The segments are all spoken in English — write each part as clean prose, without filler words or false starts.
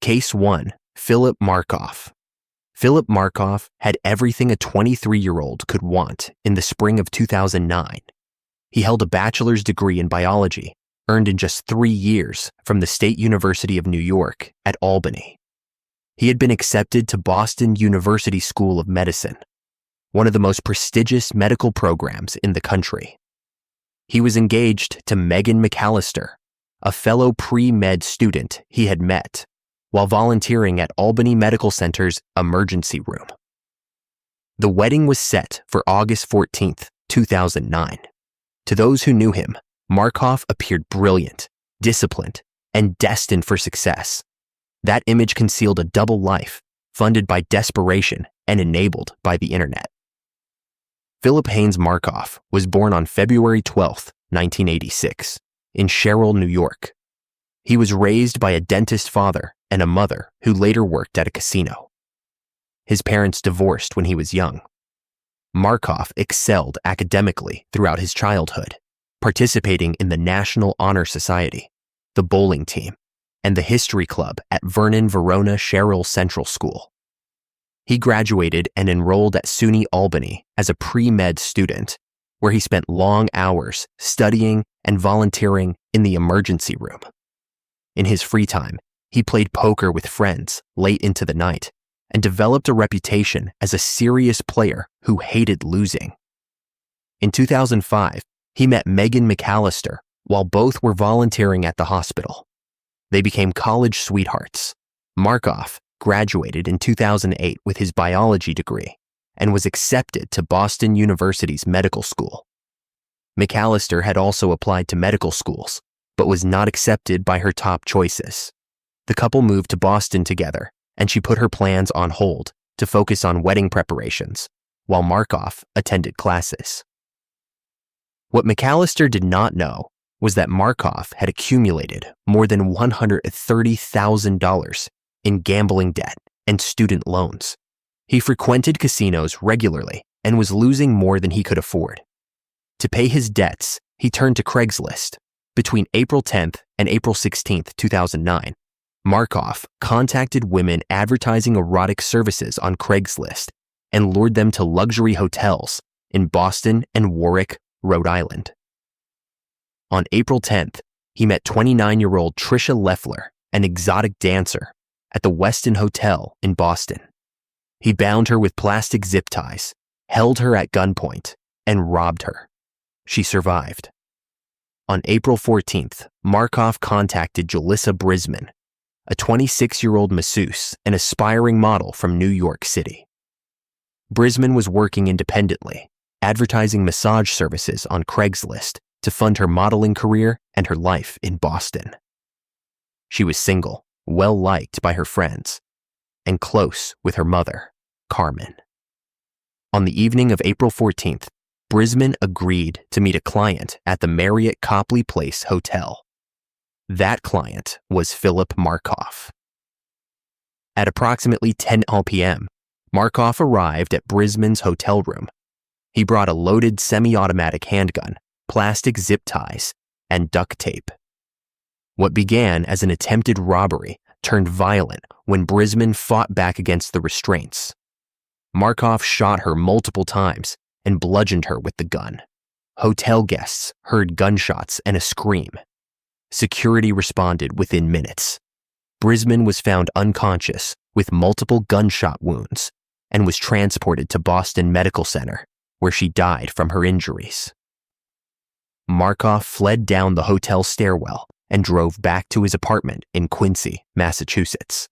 Case 1. Philip Markoff. Philip Markoff had everything a 23-year-old could want in the spring of 2009. He held a bachelor's degree in biology, earned in just 3 years from the State University of New York at Albany. He had been accepted to Boston University School of Medicine, one of the most prestigious medical programs in the country. He was engaged to Megan McAllister, a fellow pre-med student he had met while volunteering at Albany Medical Center's emergency room. The wedding was set for August 14th, 2009. To those who knew him, Markoff appeared brilliant, disciplined, and destined for success. That image concealed a double life, funded by desperation and enabled by the internet. Philip Haynes Markoff was born on February 12, 1986, in Sherrill, New York. He was raised by a dentist father and a mother who later worked at a casino. His parents divorced when he was young. Markoff excelled academically throughout his childhood, participating in the National Honor Society, the bowling team, and the history club at Vernon Verona Sherrill Central School. He graduated and enrolled at SUNY Albany as a pre-med student, where he spent long hours studying and volunteering in the emergency room. In his free time, he played poker with friends late into the night and developed a reputation as a serious player who hated losing. In 2005, he met Megan McAllister while both were volunteering at the hospital. They became college sweethearts. Markoff graduated in 2008 with his biology degree and was accepted to Boston University's medical school. McAllister had also applied to medical schools, but was not accepted by her top choices. The couple moved to Boston together, and she put her plans on hold to focus on wedding preparations, while Markoff attended classes. What McAllister did not know was that Markoff had accumulated more than $130,000 in gambling debt and student loans. He frequented casinos regularly and was losing more than he could afford. To pay his debts, he turned to Craigslist. Between April 10th and April 16th, 2009, Markoff contacted women advertising erotic services on Craigslist and lured them to luxury hotels in Boston and Warwick, Rhode Island. On April 10th, he met 29-year-old Trisha Leffler, an exotic dancer, at the Westin Hotel in Boston. He bound her with plastic zip ties, held her at gunpoint, and robbed her. She survived. On April 14th, Markoff contacted Julissa Brisman, a 26-year-old masseuse and aspiring model from New York City. Brisman was working independently, advertising massage services on Craigslist to fund her modeling career and her life in Boston. She was single, well-liked by her friends, and close with her mother, Carmen. On the evening of April 14th, Brisman agreed to meet a client at the Marriott Copley Place Hotel. That client was Philip Markoff. At approximately 10 p.m., Markoff arrived at Brisman's hotel room. He brought a loaded semi-automatic handgun, plastic zip ties, and duct tape. What began as an attempted robbery turned violent when Brisman fought back against the restraints. Markoff shot her multiple times and bludgeoned her with the gun. Hotel guests heard gunshots and a scream. Security responded within minutes. Brisman was found unconscious with multiple gunshot wounds and was transported to Boston Medical Center, where she died from her injuries. Markoff fled down the hotel stairwell and drove back to his apartment in Quincy, Massachusetts.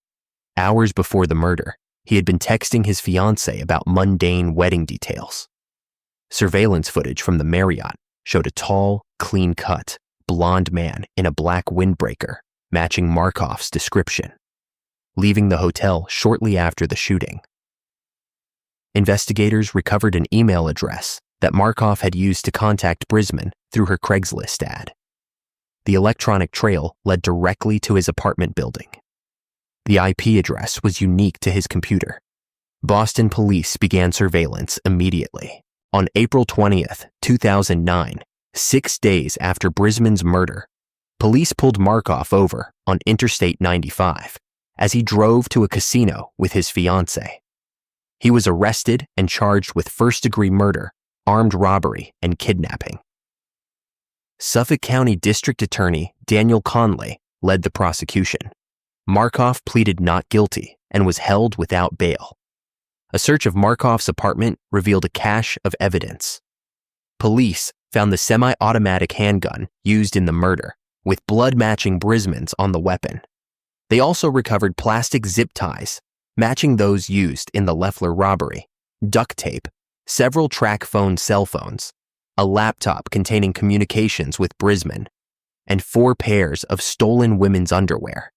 Hours before the murder, he had been texting his fiancée about mundane wedding details. Surveillance footage from the Marriott showed a tall, clean-cut, blonde man in a black windbreaker matching Markoff's description, leaving the hotel shortly after the shooting. Investigators recovered an email address that Markoff had used to contact Brisman through her Craigslist ad. The electronic trail led directly to his apartment building. The IP address was unique to his computer. Boston police began surveillance immediately. On April 20th, 2009, 6 days after Brisman's murder, police pulled Markoff over on Interstate 95 as he drove to a casino with his fiancée. He was arrested and charged with first-degree murder, armed robbery, and kidnapping. Suffolk County District Attorney Daniel Conley led the prosecution. Markoff pleaded not guilty and was held without bail. A search of Markoff's apartment revealed a cache of evidence. Police found the semi-automatic handgun used in the murder, with blood matching Brisman's on the weapon. They also recovered plastic zip ties, matching those used in the Leffler robbery, duct tape, several track phone cell phones, a laptop containing communications with Brisman, and 4 pairs of stolen women's underwear,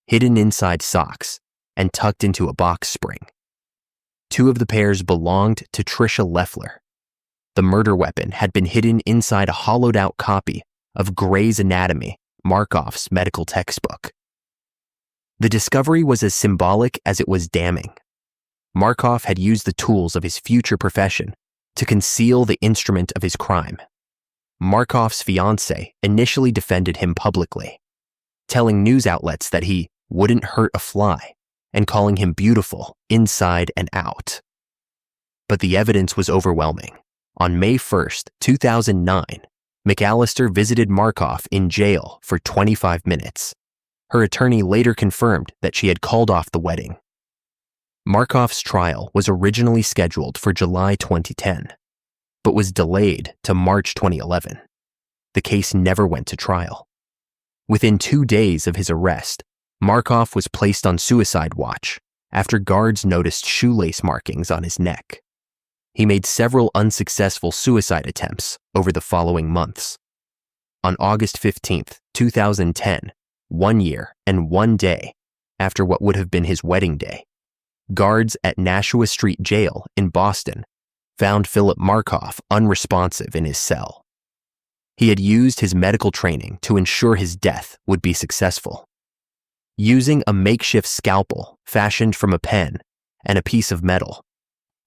hidden inside socks and tucked into a box spring. 2 of the pairs belonged to Tricia Leffler. The murder weapon had been hidden inside a hollowed-out copy of Gray's Anatomy, Markoff's medical textbook. The discovery was as symbolic as it was damning. Markoff had used the tools of his future profession to conceal the instrument of his crime. Markoff's fiancée initially defended him publicly, telling news outlets that he wouldn't hurt a fly and calling him beautiful inside and out. But the evidence was overwhelming. On May 1st, 2009, McAllister visited Markoff in jail for 25 minutes. Her attorney later confirmed that she had called off the wedding. Markoff's trial was originally scheduled for July 2010, but was delayed to March 2011. The case never went to trial. Within 2 days of his arrest, Markoff was placed on suicide watch after guards noticed shoelace markings on his neck. He made several unsuccessful suicide attempts over the following months. On August 15, 2010, 1 year and 1 day after what would have been his wedding day, guards at Nashua Street Jail in Boston found Philip Markoff unresponsive in his cell. He had used his medical training to ensure his death would be successful. Using a makeshift scalpel fashioned from a pen and a piece of metal,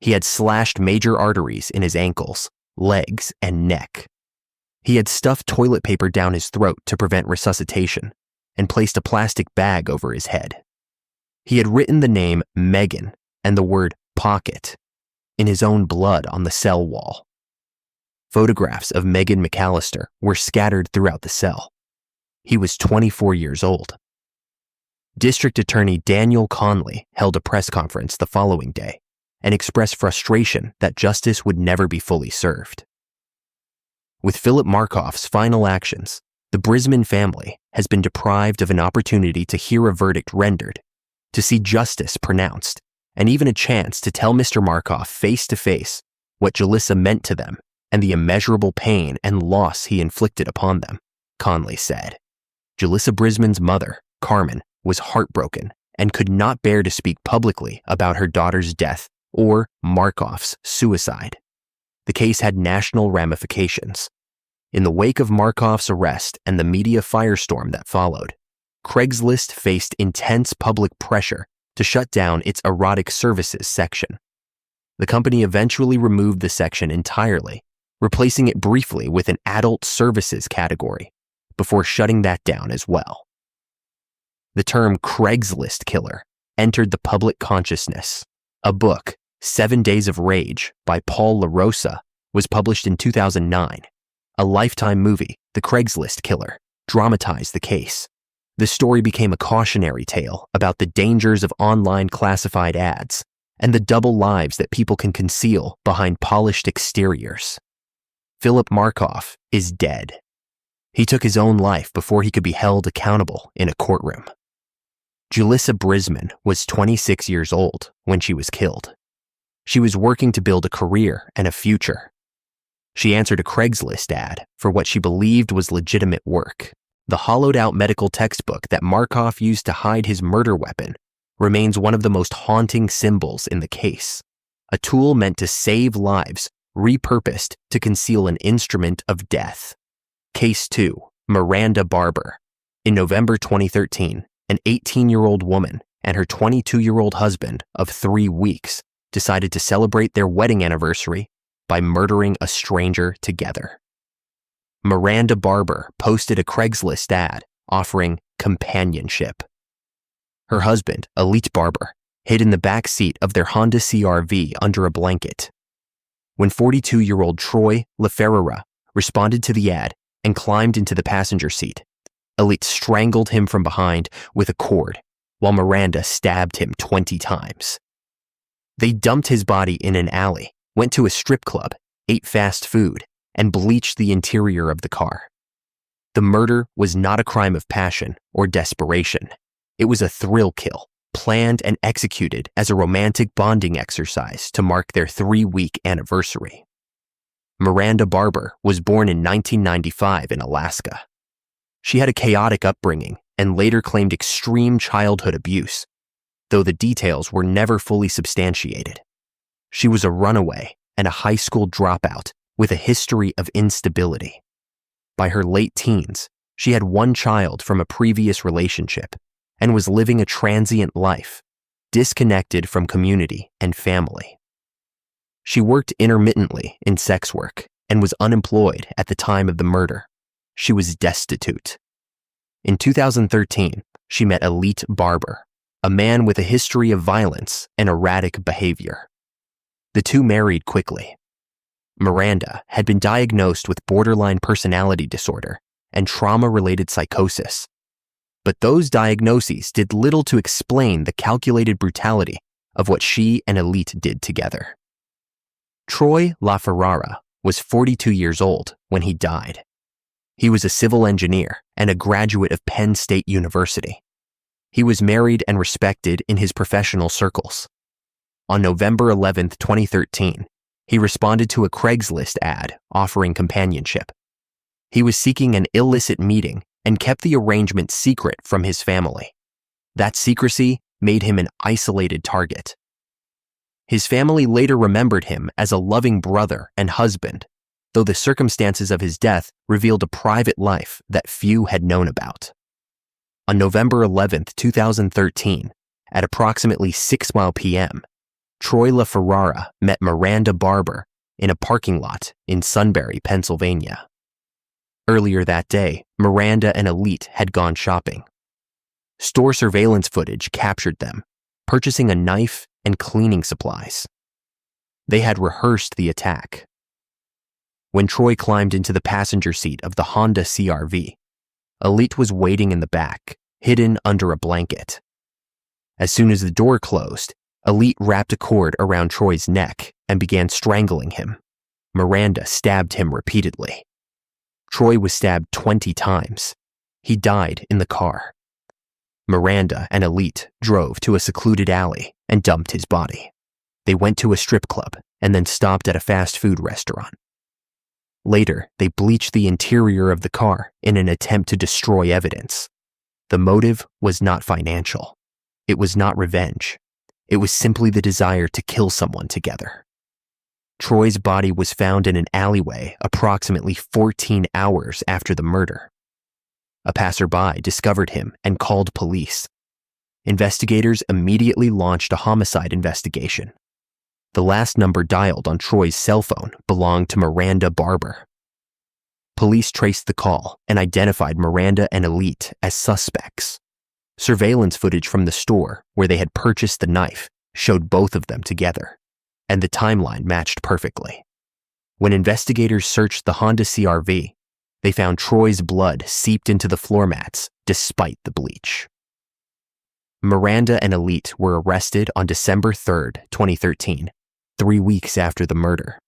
he had slashed major arteries in his ankles, legs, and neck. He had stuffed toilet paper down his throat to prevent resuscitation and placed a plastic bag over his head. He had written the name Megan and the word pocket in his own blood on the cell wall. Photographs of Megan McAllister were scattered throughout the cell. He was 24 years old. District Attorney Daniel Conley held a press conference the following day and expressed frustration that justice would never be fully served. With Philip Markoff's final actions, the Brisman family has been deprived of an opportunity to hear a verdict rendered, to see justice pronounced, and even a chance to tell Mr. Markoff face-to-face what Julissa meant to them and the immeasurable pain and loss he inflicted upon them, Conley said. Julissa Brisman's mother, Carmen, was heartbroken and could not bear to speak publicly about her daughter's death or Markoff's suicide. The case had national ramifications. In the wake of Markoff's arrest and the media firestorm that followed, Craigslist faced intense public pressure to shut down its erotic services section. The company eventually removed the section entirely, replacing it briefly with an adult services category, before shutting that down as well. The term Craigslist killer entered the public consciousness. A book, 7 Days of Rage by Paul LaRosa, was published in 2009. A Lifetime movie, The Craigslist Killer, dramatized the case. The story became a cautionary tale about the dangers of online classified ads and the double lives that people can conceal behind polished exteriors. Philip Markoff is dead. He took his own life before he could be held accountable in a courtroom. Julissa Brisman was 26 years old when she was killed. She was working to build a career and a future. She answered a Craigslist ad for what she believed was legitimate work. The hollowed-out medical textbook that Markoff used to hide his murder weapon remains one of the most haunting symbols in the case, a tool meant to save lives repurposed to conceal an instrument of death. Case 2, Miranda Barber. In November 2013, an 18-year-old woman and her 22-year-old husband of 3 weeks decided to celebrate their wedding anniversary by murdering a stranger together. Miranda Barber posted a Craigslist ad offering companionship. Her husband, Elite Barber, hid in the back seat of their Honda CR-V under a blanket. When 42-year-old Troy LaFerrara responded to the ad and climbed into the passenger seat, Elite strangled him from behind with a cord, while Miranda stabbed him 20 times. They dumped his body in an alley, went to a strip club, ate fast food, and bleached the interior of the car. The murder was not a crime of passion or desperation. It was a thrill kill, planned and executed as a romantic bonding exercise to mark their 3-week anniversary. Miranda Barber was born in 1995 in Alaska. She had a chaotic upbringing and later claimed extreme childhood abuse, though the details were never fully substantiated. She was a runaway and a high school dropout with a history of instability. By her late teens, she had one child from a previous relationship and was living a transient life, disconnected from community and family. She worked intermittently in sex work and was unemployed at the time of the murder. She was destitute. In 2013, she met Elite Barber, a man with a history of violence and erratic behavior. The two married quickly. Miranda had been diagnosed with borderline personality disorder and trauma-related psychosis, but those diagnoses did little to explain the calculated brutality of what she and Elite did together. Troy LaFerrara was 42 years old when he died. He was a civil engineer and a graduate of Penn State University. He was married and respected in his professional circles. On November 11, 2013, he responded to a Craigslist ad offering companionship. He was seeking an illicit meeting and kept the arrangement secret from his family. That secrecy made him an isolated target. His family later remembered him as a loving brother and husband, though the circumstances of his death revealed a private life that few had known about. On November 11, 2013, at approximately 6:00 p.m., Troy LaFerrara met Miranda Barber in a parking lot in Sunbury, Pennsylvania. Earlier that day, Miranda and Elite had gone shopping. Store surveillance footage captured them, purchasing a knife and cleaning supplies. They had rehearsed the attack. When Troy climbed into the passenger seat of the Honda CR-V, Elite was waiting in the back, hidden under a blanket. As soon as the door closed, Elite wrapped a cord around Troy's neck and began strangling him. Miranda stabbed him repeatedly. Troy was stabbed 20 times. He died in the car. Miranda and Elite drove to a secluded alley and dumped his body. They went to a strip club and then stopped at a fast food restaurant. Later, they bleached the interior of the car in an attempt to destroy evidence. The motive was not financial. It was not revenge. It was simply the desire to kill someone together. Troy's body was found in an alleyway approximately 14 hours after the murder. A passerby discovered him and called police. Investigators immediately launched a homicide investigation. The last number dialed on Troy's cell phone belonged to Miranda Barber. Police traced the call and identified Miranda and Elite as suspects. Surveillance footage from the store where they had purchased the knife showed both of them together, and the timeline matched perfectly. When investigators searched the Honda CR-V, they found Troy's blood seeped into the floor mats despite the bleach. Miranda and Elite were arrested on December 3, 2013, 3 weeks after the murder.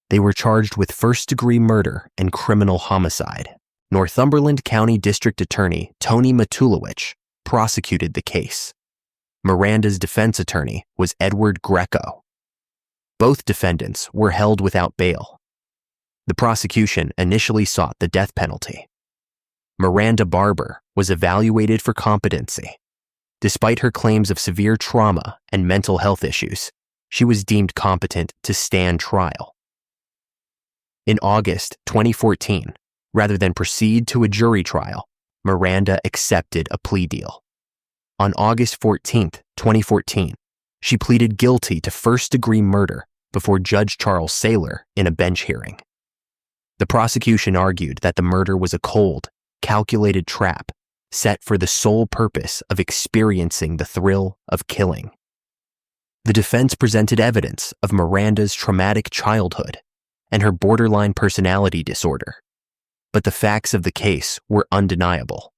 They were charged with first-degree murder and criminal homicide. Northumberland County District Attorney Tony Matulewicz prosecuted the case. Miranda's defense attorney was Edward Greco. Both defendants were held without bail. The prosecution initially sought the death penalty. Miranda Barber was evaluated for competency. Despite her claims of severe trauma and mental health issues, she was deemed competent to stand trial. In August 2014, rather than proceed to a jury trial, Miranda accepted a plea deal. On August 14, 2014, she pleaded guilty to first-degree murder before Judge Charles Saylor in a bench hearing. The prosecution argued that the murder was a cold, calculated trap set for the sole purpose of experiencing the thrill of killing. The defense presented evidence of Miranda's traumatic childhood and her borderline personality disorder, but the facts of the case were undeniable.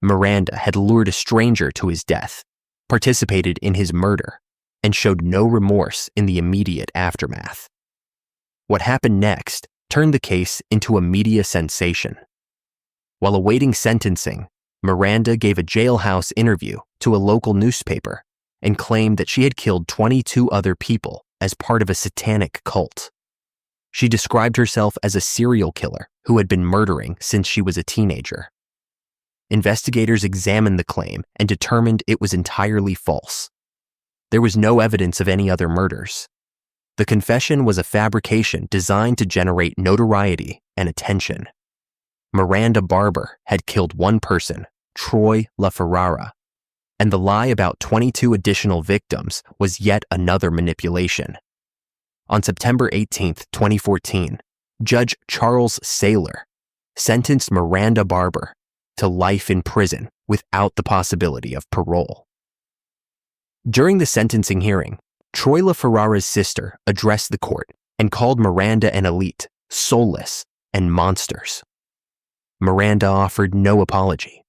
Miranda had lured a stranger to his death, participated in his murder, and showed no remorse in the immediate aftermath. What happened next turned the case into a media sensation. While awaiting sentencing, Miranda gave a jailhouse interview to a local newspaper and claimed that she had killed 22 other people as part of a satanic cult. She described herself as a serial killer who had been murdering since she was a teenager. Investigators examined the claim and determined it was entirely false. There was no evidence of any other murders. The confession was a fabrication designed to generate notoriety and attention. Miranda Barber had killed one person, Troy LaFerrara, and the lie about 22 additional victims was yet another manipulation. On September 18, 2014, Judge Charles Saylor sentenced Miranda Barber to life in prison without the possibility of parole. During the sentencing hearing, Troy LaFerrara's sister addressed the court and called Miranda an elite, soulless, and monsters. Miranda offered no apology.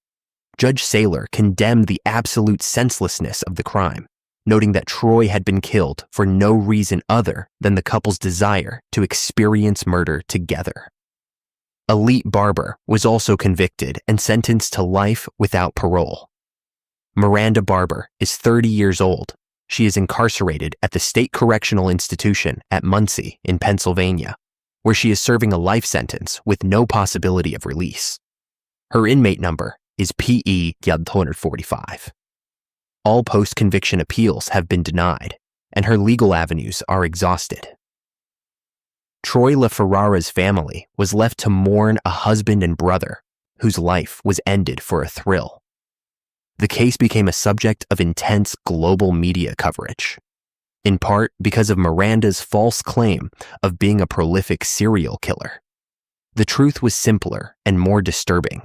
Judge Saylor condemned the absolute senselessness of the crime, noting that Troy had been killed for no reason other than the couple's desire to experience murder together. Elite Barber was also convicted and sentenced to life without parole. Miranda Barber is 30 years old. She is incarcerated at the State Correctional Institution at Muncie in Pennsylvania, where she is serving a life sentence with no possibility of release. Her inmate number is PE-245. All post-conviction appeals have been denied, and her legal avenues are exhausted. Troy LaFerrara's family was left to mourn a husband and brother whose life was ended for a thrill. The case became a subject of intense global media coverage, in part because of Miranda's false claim of being a prolific serial killer. The truth was simpler and more disturbing.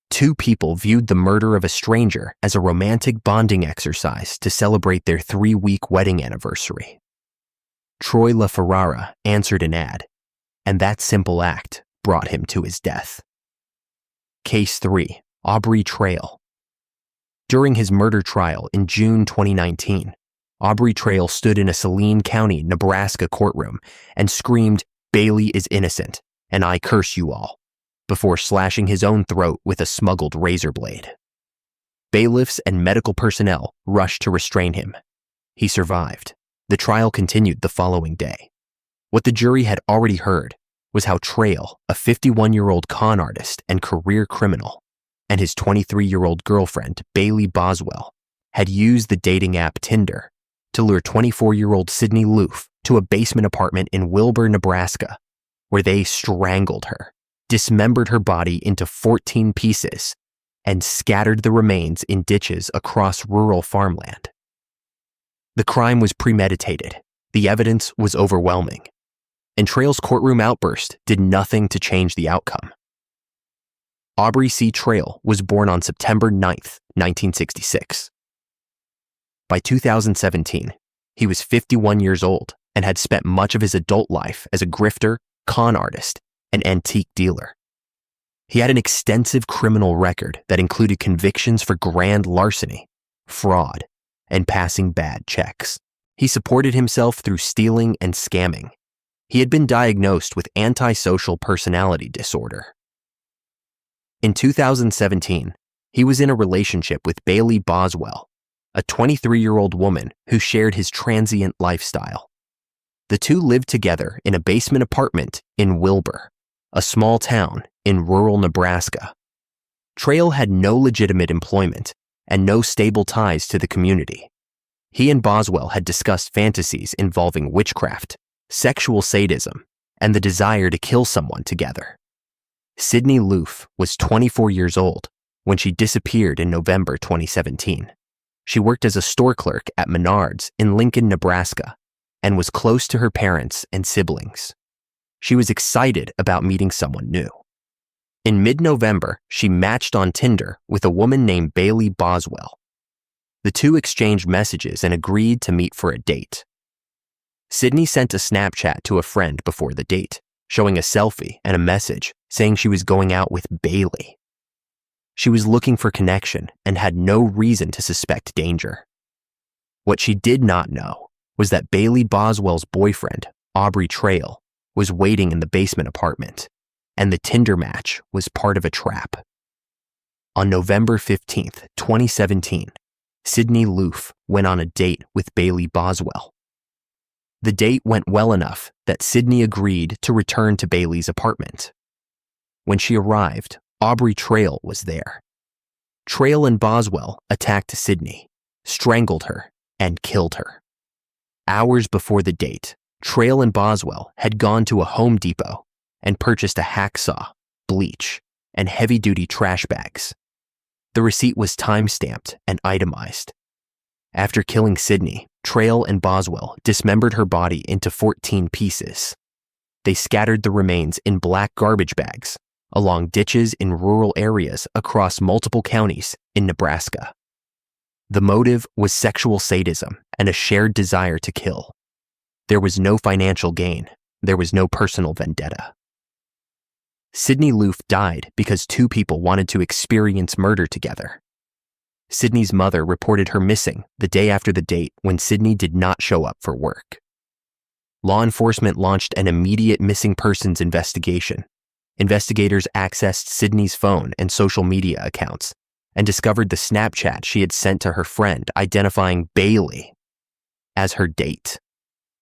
Two people viewed the murder of a stranger as a romantic bonding exercise to celebrate their 3-week wedding anniversary. Troy LaFerrara answered an ad, and that simple act brought him to his death. Case 3. Aubrey Trail. During his murder trial in June 2019, Aubrey Trail stood in a Saline County, Nebraska courtroom and screamed, "Bailey is innocent, and I curse you all," before slashing his own throat with a smuggled razor blade. Bailiffs and medical personnel rushed to restrain him. He survived. The trial continued the following day. What the jury had already heard was how Trail, a 51-year-old con artist and career criminal, and his 23-year-old girlfriend, Bailey Boswell, had used the dating app Tinder to lure 24-year-old Sydney Loof to a basement apartment in Wilbur, Nebraska, where they strangled her, dismembered her body into 14 pieces, and scattered the remains in ditches across rural farmland. The crime was premeditated. The evidence was overwhelming, and Trail's courtroom outburst did nothing to change the outcome. Aubrey C. Trail was born on September 9, 1966. By 2017, he was 51 years old and had spent much of his adult life as a grifter, con artist, and antique dealer. He had an extensive criminal record that included convictions for grand larceny, fraud, and passing bad checks. He supported himself through stealing and scamming. He had been diagnosed with antisocial personality disorder. In 2017, he was in a relationship with Bailey Boswell, a 23-year-old woman who shared his transient lifestyle. The two lived together in a basement apartment in Wilbur, a small town in rural Nebraska. Trail had no legitimate employment and no stable ties to the community. He and Boswell had discussed fantasies involving witchcraft, sexual sadism, and the desire to kill someone together. Sydney Loof was 24 years old when she disappeared in November 2017. She worked as a store clerk at Menards in Lincoln, Nebraska, and was close to her parents and siblings. She was excited about meeting someone new. In mid-November, she matched on Tinder with a woman named Bailey Boswell. The two exchanged messages and agreed to meet for a date. Sydney sent a Snapchat to a friend before the date, showing a selfie and a message saying she was going out with Bailey. She was looking for connection and had no reason to suspect danger. What she did not know was that Bailey Boswell's boyfriend, Aubrey Trail, was waiting in the basement apartment, and the Tinder match was part of a trap. On November 15, 2017, Sydney Loof went on a date with Bailey Boswell. The date went well enough that Sydney agreed to return to Bailey's apartment. When she arrived, Aubrey Trail was there. Trail and Boswell attacked Sydney, strangled her, and killed her. Hours before the date, Trail and Boswell had gone to a Home Depot and purchased a hacksaw, bleach, and heavy-duty trash bags. The receipt was time-stamped and itemized. After killing Sydney, Trail and Boswell dismembered her body into 14 pieces. They scattered the remains in black garbage bags along ditches in rural areas across multiple counties in Nebraska. The motive was sexual sadism and a shared desire to kill. There was no financial gain. There was no personal vendetta. Sydney Loof died because two people wanted to experience murder together. Sydney's mother reported her missing the day after the date when Sydney did not show up for work. Law enforcement launched an immediate missing persons investigation. Investigators accessed Sydney's phone and social media accounts and discovered the Snapchat she had sent to her friend identifying Bailey as her date.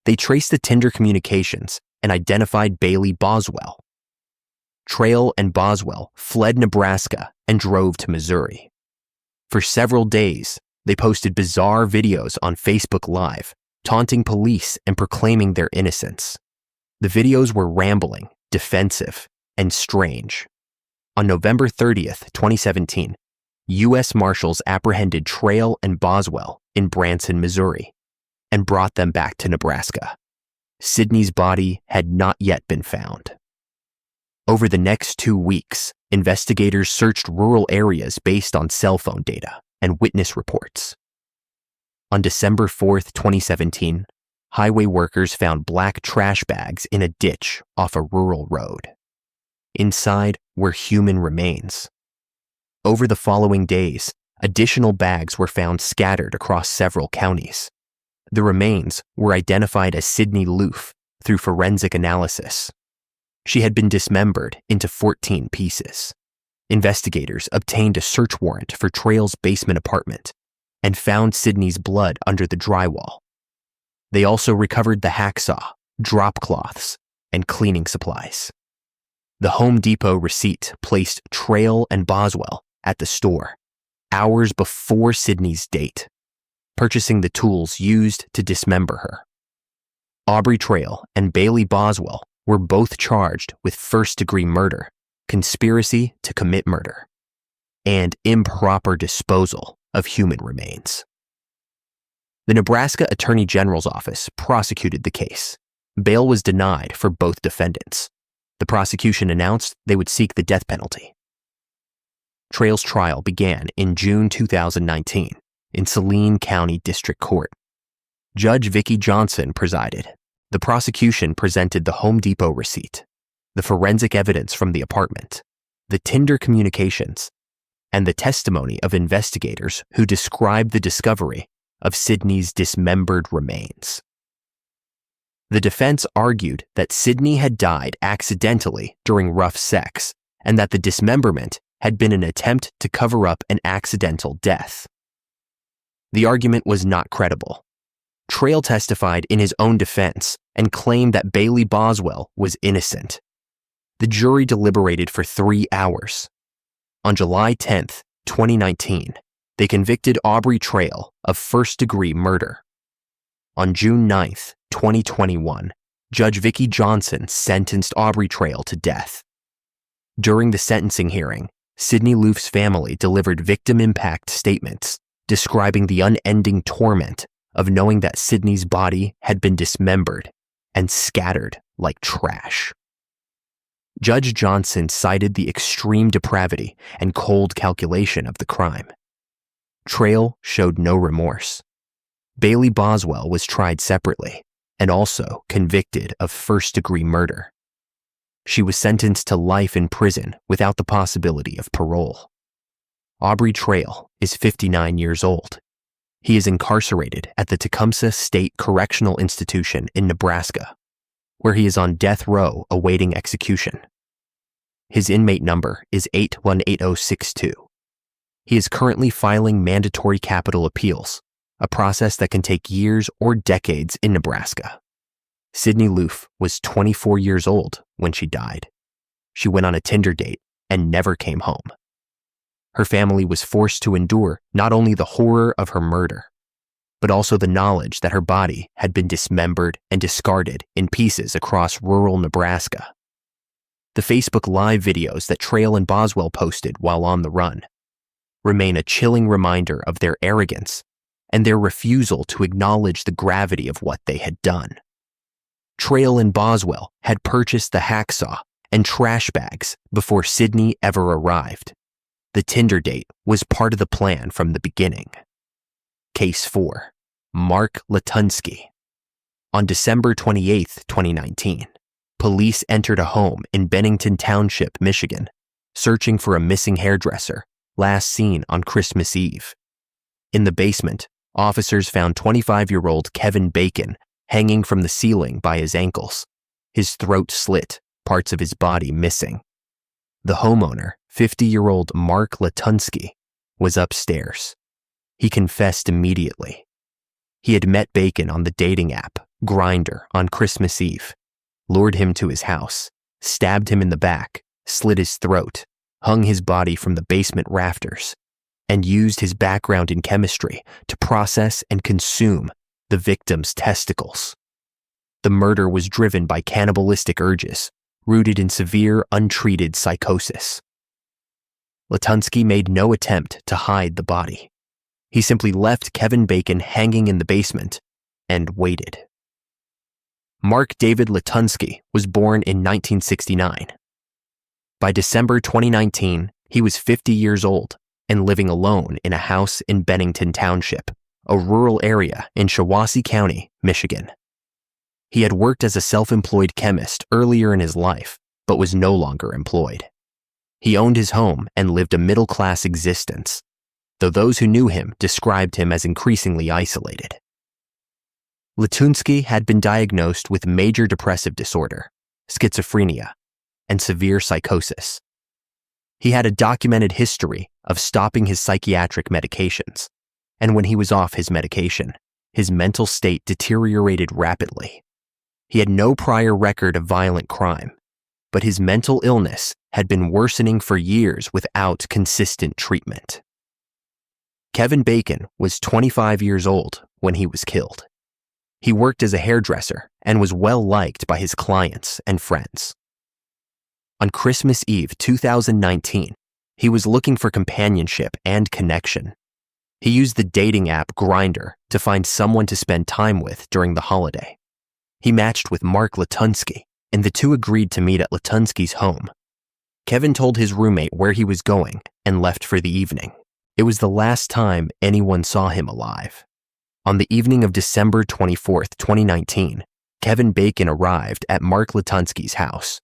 They traced the Tinder communications and identified Bailey Boswell. Trail and Boswell fled Nebraska and drove to Missouri. For several days, they posted bizarre videos on Facebook Live, taunting police and proclaiming their innocence. The videos were rambling, defensive, and strange. On November 30th, 2017, U.S. Marshals apprehended Trail and Boswell in Branson, Missouri, and brought them back to Nebraska. Sydney's body had not yet been found. Over the next 2 weeks, investigators searched rural areas based on cell phone data and witness reports. On December 4th, 2017, highway workers found black trash bags in a ditch off a rural road. Inside were human remains. Over the following days, additional bags were found scattered across several counties. The remains were identified as Sydney Loof through forensic analysis. She had been dismembered into 14 pieces. Investigators obtained a search warrant for Trail's basement apartment and found Sydney's blood under the drywall. They also recovered the hacksaw, drop cloths, and cleaning supplies. The Home Depot receipt placed Trail and Boswell at the store hours before Sydney's date, purchasing the tools used to dismember her. Aubrey Trail and Bailey Boswell were both charged with first-degree murder, conspiracy to commit murder, and improper disposal of human remains. The Nebraska Attorney General's office prosecuted the case. Bail was denied for both defendants. The prosecution announced they would seek the death penalty. Trail's trial began in June 2019 in Saline County District Court. Judge Vicki Johnson presided. The prosecution presented the Home Depot receipt, the forensic evidence from the apartment, the Tinder communications, and the testimony of investigators who described the discovery of Sydney's dismembered remains. The defense argued that Sydney had died accidentally during rough sex and that the dismemberment had been an attempt to cover up an accidental death. The argument was not credible. Trail testified in his own defense and claimed that Bailey Boswell was innocent. The jury deliberated for 3 hours. On July 10, 2019, they convicted Aubrey Trail of first-degree murder. On June 9, 2021, Judge Vicki Johnson sentenced Aubrey Trail to death. During the sentencing hearing, Sydney Loof's family delivered victim impact statements describing the unending torment of knowing that Sydney's body had been dismembered and scattered like trash. Judge Johnson cited the extreme depravity and cold calculation of the crime. Trail showed no remorse. Bailey Boswell was tried separately and also convicted of first-degree murder. She was sentenced to life in prison without the possibility of parole. Aubrey Trail is 59 years old. He is incarcerated at the Tecumseh State Correctional Institution in Nebraska, where he is on death row awaiting execution. His inmate number is 818062. He is currently filing mandatory capital appeals, a process that can take years or decades in Nebraska. Sydney Loof was 24 years old when she died. She went on a Tinder date and never came home. Her family was forced to endure not only the horror of her murder, but also the knowledge that her body had been dismembered and discarded in pieces across rural Nebraska. The Facebook Live videos that Trail and Boswell posted while on the run remain a chilling reminder of their arrogance and their refusal to acknowledge the gravity of what they had done. Trail and Boswell had purchased the hacksaw and trash bags before Sydney ever arrived. The Tinder date was part of the plan from the beginning. Case 4. Mark Latunsky. On December 28, 2019, police entered a home in Bennington Township, Michigan, searching for a missing hairdresser, last seen on Christmas Eve. In the basement, officers found 25-year-old Kevin Bacon hanging from the ceiling by his ankles, his throat slit, parts of his body missing. The homeowner, 50-year-old Mark Latunsky, was upstairs. He confessed immediately. He had met Bacon on the dating app, Grindr, on Christmas Eve, lured him to his house, stabbed him in the back, slit his throat, hung his body from the basement rafters, and used his background in chemistry to process and consume the victim's testicles. The murder was driven by cannibalistic urges, rooted in severe, untreated psychosis. Latunsky made no attempt to hide the body. He simply left Kevin Bacon hanging in the basement and waited. Mark David Latunsky was born in 1969. By December 2019, he was 50 years old and living alone in a house in Bennington Township, a rural area in Shiawassee County, Michigan. He had worked as a self-employed chemist earlier in his life, but was no longer employed. He owned his home and lived a middle-class existence, though those who knew him described him as increasingly isolated. Latunsky had been diagnosed with major depressive disorder, schizophrenia, and severe psychosis. He had a documented history of stopping his psychiatric medications, and when he was off his medication, his mental state deteriorated rapidly. He had no prior record of violent crime, but his mental illness had been worsening for years without consistent treatment. Kevin Bacon was 25 years old when he was killed. He worked as a hairdresser and was well liked by his clients and friends. On Christmas Eve 2019, he was looking for companionship and connection. He used the dating app Grindr to find someone to spend time with during the holiday. He matched with Mark Latunsky, and the two agreed to meet at Latunsky's home. Kevin told his roommate where he was going and left for the evening. It was the last time anyone saw him alive. On the evening of December 24, 2019, Kevin Bacon arrived at Mark Latunsky's house.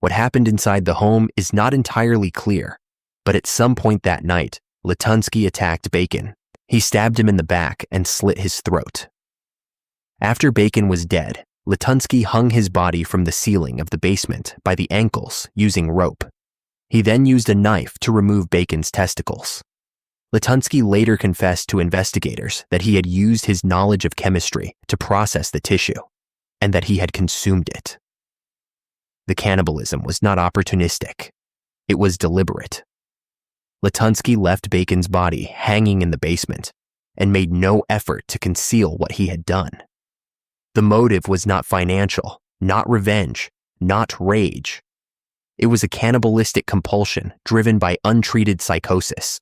What happened inside the home is not entirely clear, but at some point that night, Latunsky attacked Bacon. He stabbed him in the back and slit his throat. After Bacon was dead, Latunsky hung his body from the ceiling of the basement by the ankles using rope. He then used a knife to remove Bacon's testicles. Latunsky later confessed to investigators that he had used his knowledge of chemistry to process the tissue, and that he had consumed it. The cannibalism was not opportunistic. It was deliberate. Latunsky left Bacon's body hanging in the basement and made no effort to conceal what he had done. The motive was not financial, not revenge, not rage. It was a cannibalistic compulsion driven by untreated psychosis.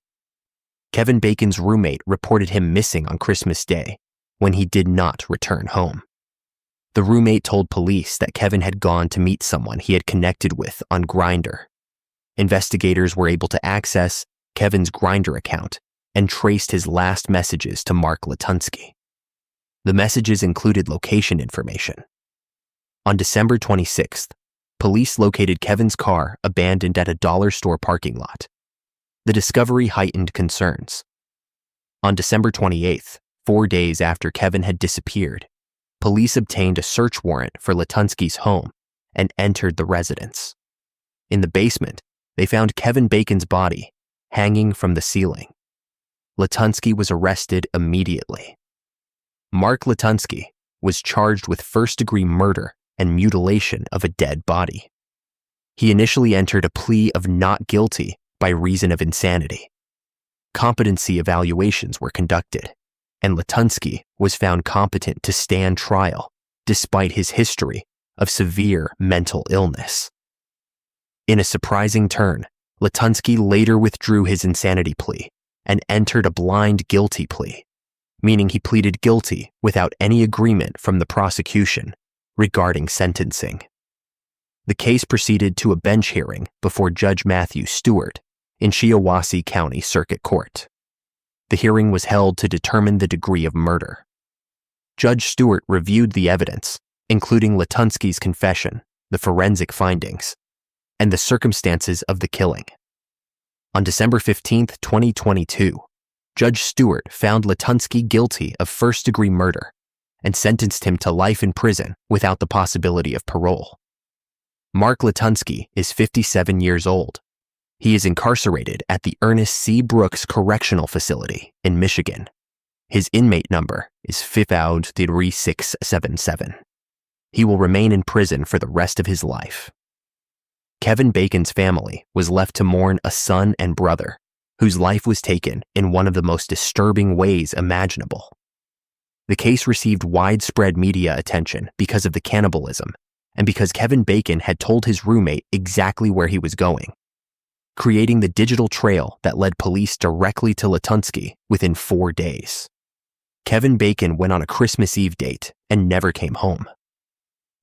Kevin Bacon's roommate reported him missing on Christmas Day when he did not return home. The roommate told police that Kevin had gone to meet someone he had connected with on Grindr. Investigators were able to access Kevin's Grindr account and traced his last messages to Mark Latunsky. The messages included location information. On December 26th, police located Kevin's car abandoned at a dollar store parking lot. The discovery heightened concerns. On December 28th, 4 days after Kevin had disappeared, police obtained a search warrant for Latunsky's home and entered the residence. In the basement, they found Kevin Bacon's body hanging from the ceiling. Latunsky was arrested immediately. Mark Latunsky was charged with first-degree murder and mutilation of a dead body. He initially entered a plea of not guilty by reason of insanity. Competency evaluations were conducted, and Latunsky was found competent to stand trial despite his history of severe mental illness. In a surprising turn, Latunsky later withdrew his insanity plea and entered a blind guilty plea, meaning he pleaded guilty without any agreement from the prosecution regarding sentencing. The case proceeded to a bench hearing before Judge Matthew Stewart in Shiawassee County Circuit Court. The hearing was held to determine the degree of murder. Judge Stewart reviewed the evidence, including Latunsky's confession, the forensic findings, and the circumstances of the killing. On December 15, 2022, Judge Stewart found Latunsky guilty of first-degree murder and sentenced him to life in prison without the possibility of parole. Mark Latunsky is 57 years old. He is incarcerated at the Ernest C. Brooks Correctional Facility in Michigan. His inmate number is 53677. He will remain in prison for the rest of his life. Kevin Bacon's family was left to mourn a son and brother whose life was taken in one of the most disturbing ways imaginable. The case received widespread media attention because of the cannibalism and because Kevin Bacon had told his roommate exactly where he was going, creating the digital trail that led police directly to Latunsky within 4 days. Kevin Bacon went on a Christmas Eve date and never came home.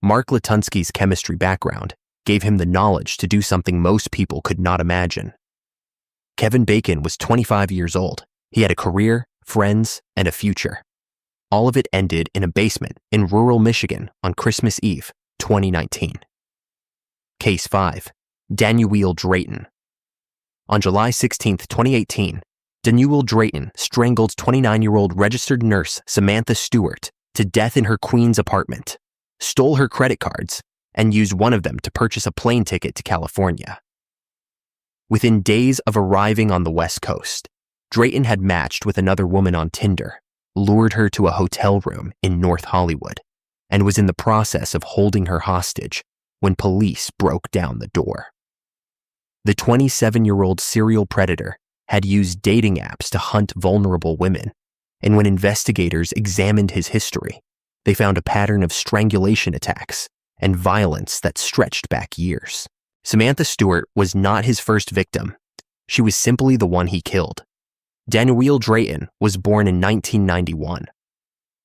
Mark Latunsky's chemistry background gave him the knowledge to do something most people could not imagine. Kevin Bacon was 25 years old. He had a career, friends, and a future. All of it ended in a basement in rural Michigan on Christmas Eve, 2019. Case 5. Danielle Drayton. On July 16, 2018, Danielle Drayton strangled 29-year-old registered nurse Samantha Stewart to death in her Queens apartment, stole her credit cards, and used one of them to purchase a plane ticket to California. Within days of arriving on the West Coast, Drayton had matched with another woman on Tinder, lured her to a hotel room in North Hollywood, and was in the process of holding her hostage when police broke down the door. The 27-year-old serial predator had used dating apps to hunt vulnerable women, and when investigators examined his history, they found a pattern of strangulation attacks and violence that stretched back years. Samantha Stewart was not his first victim. She was simply the one he killed. Danielle Drayton was born in 1991.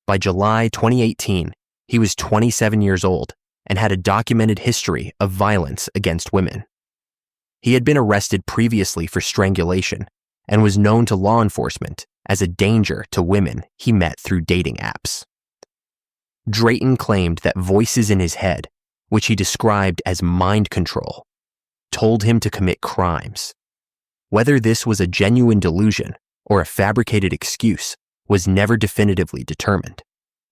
By July 2018, he was 27 years old and had a documented history of violence against women. He had been arrested previously for strangulation and was known to law enforcement as a danger to women he met through dating apps. Drayton claimed that voices in his head, which he described as mind control, told him to commit crimes. Whether this was a genuine delusion or a fabricated excuse was never definitively determined,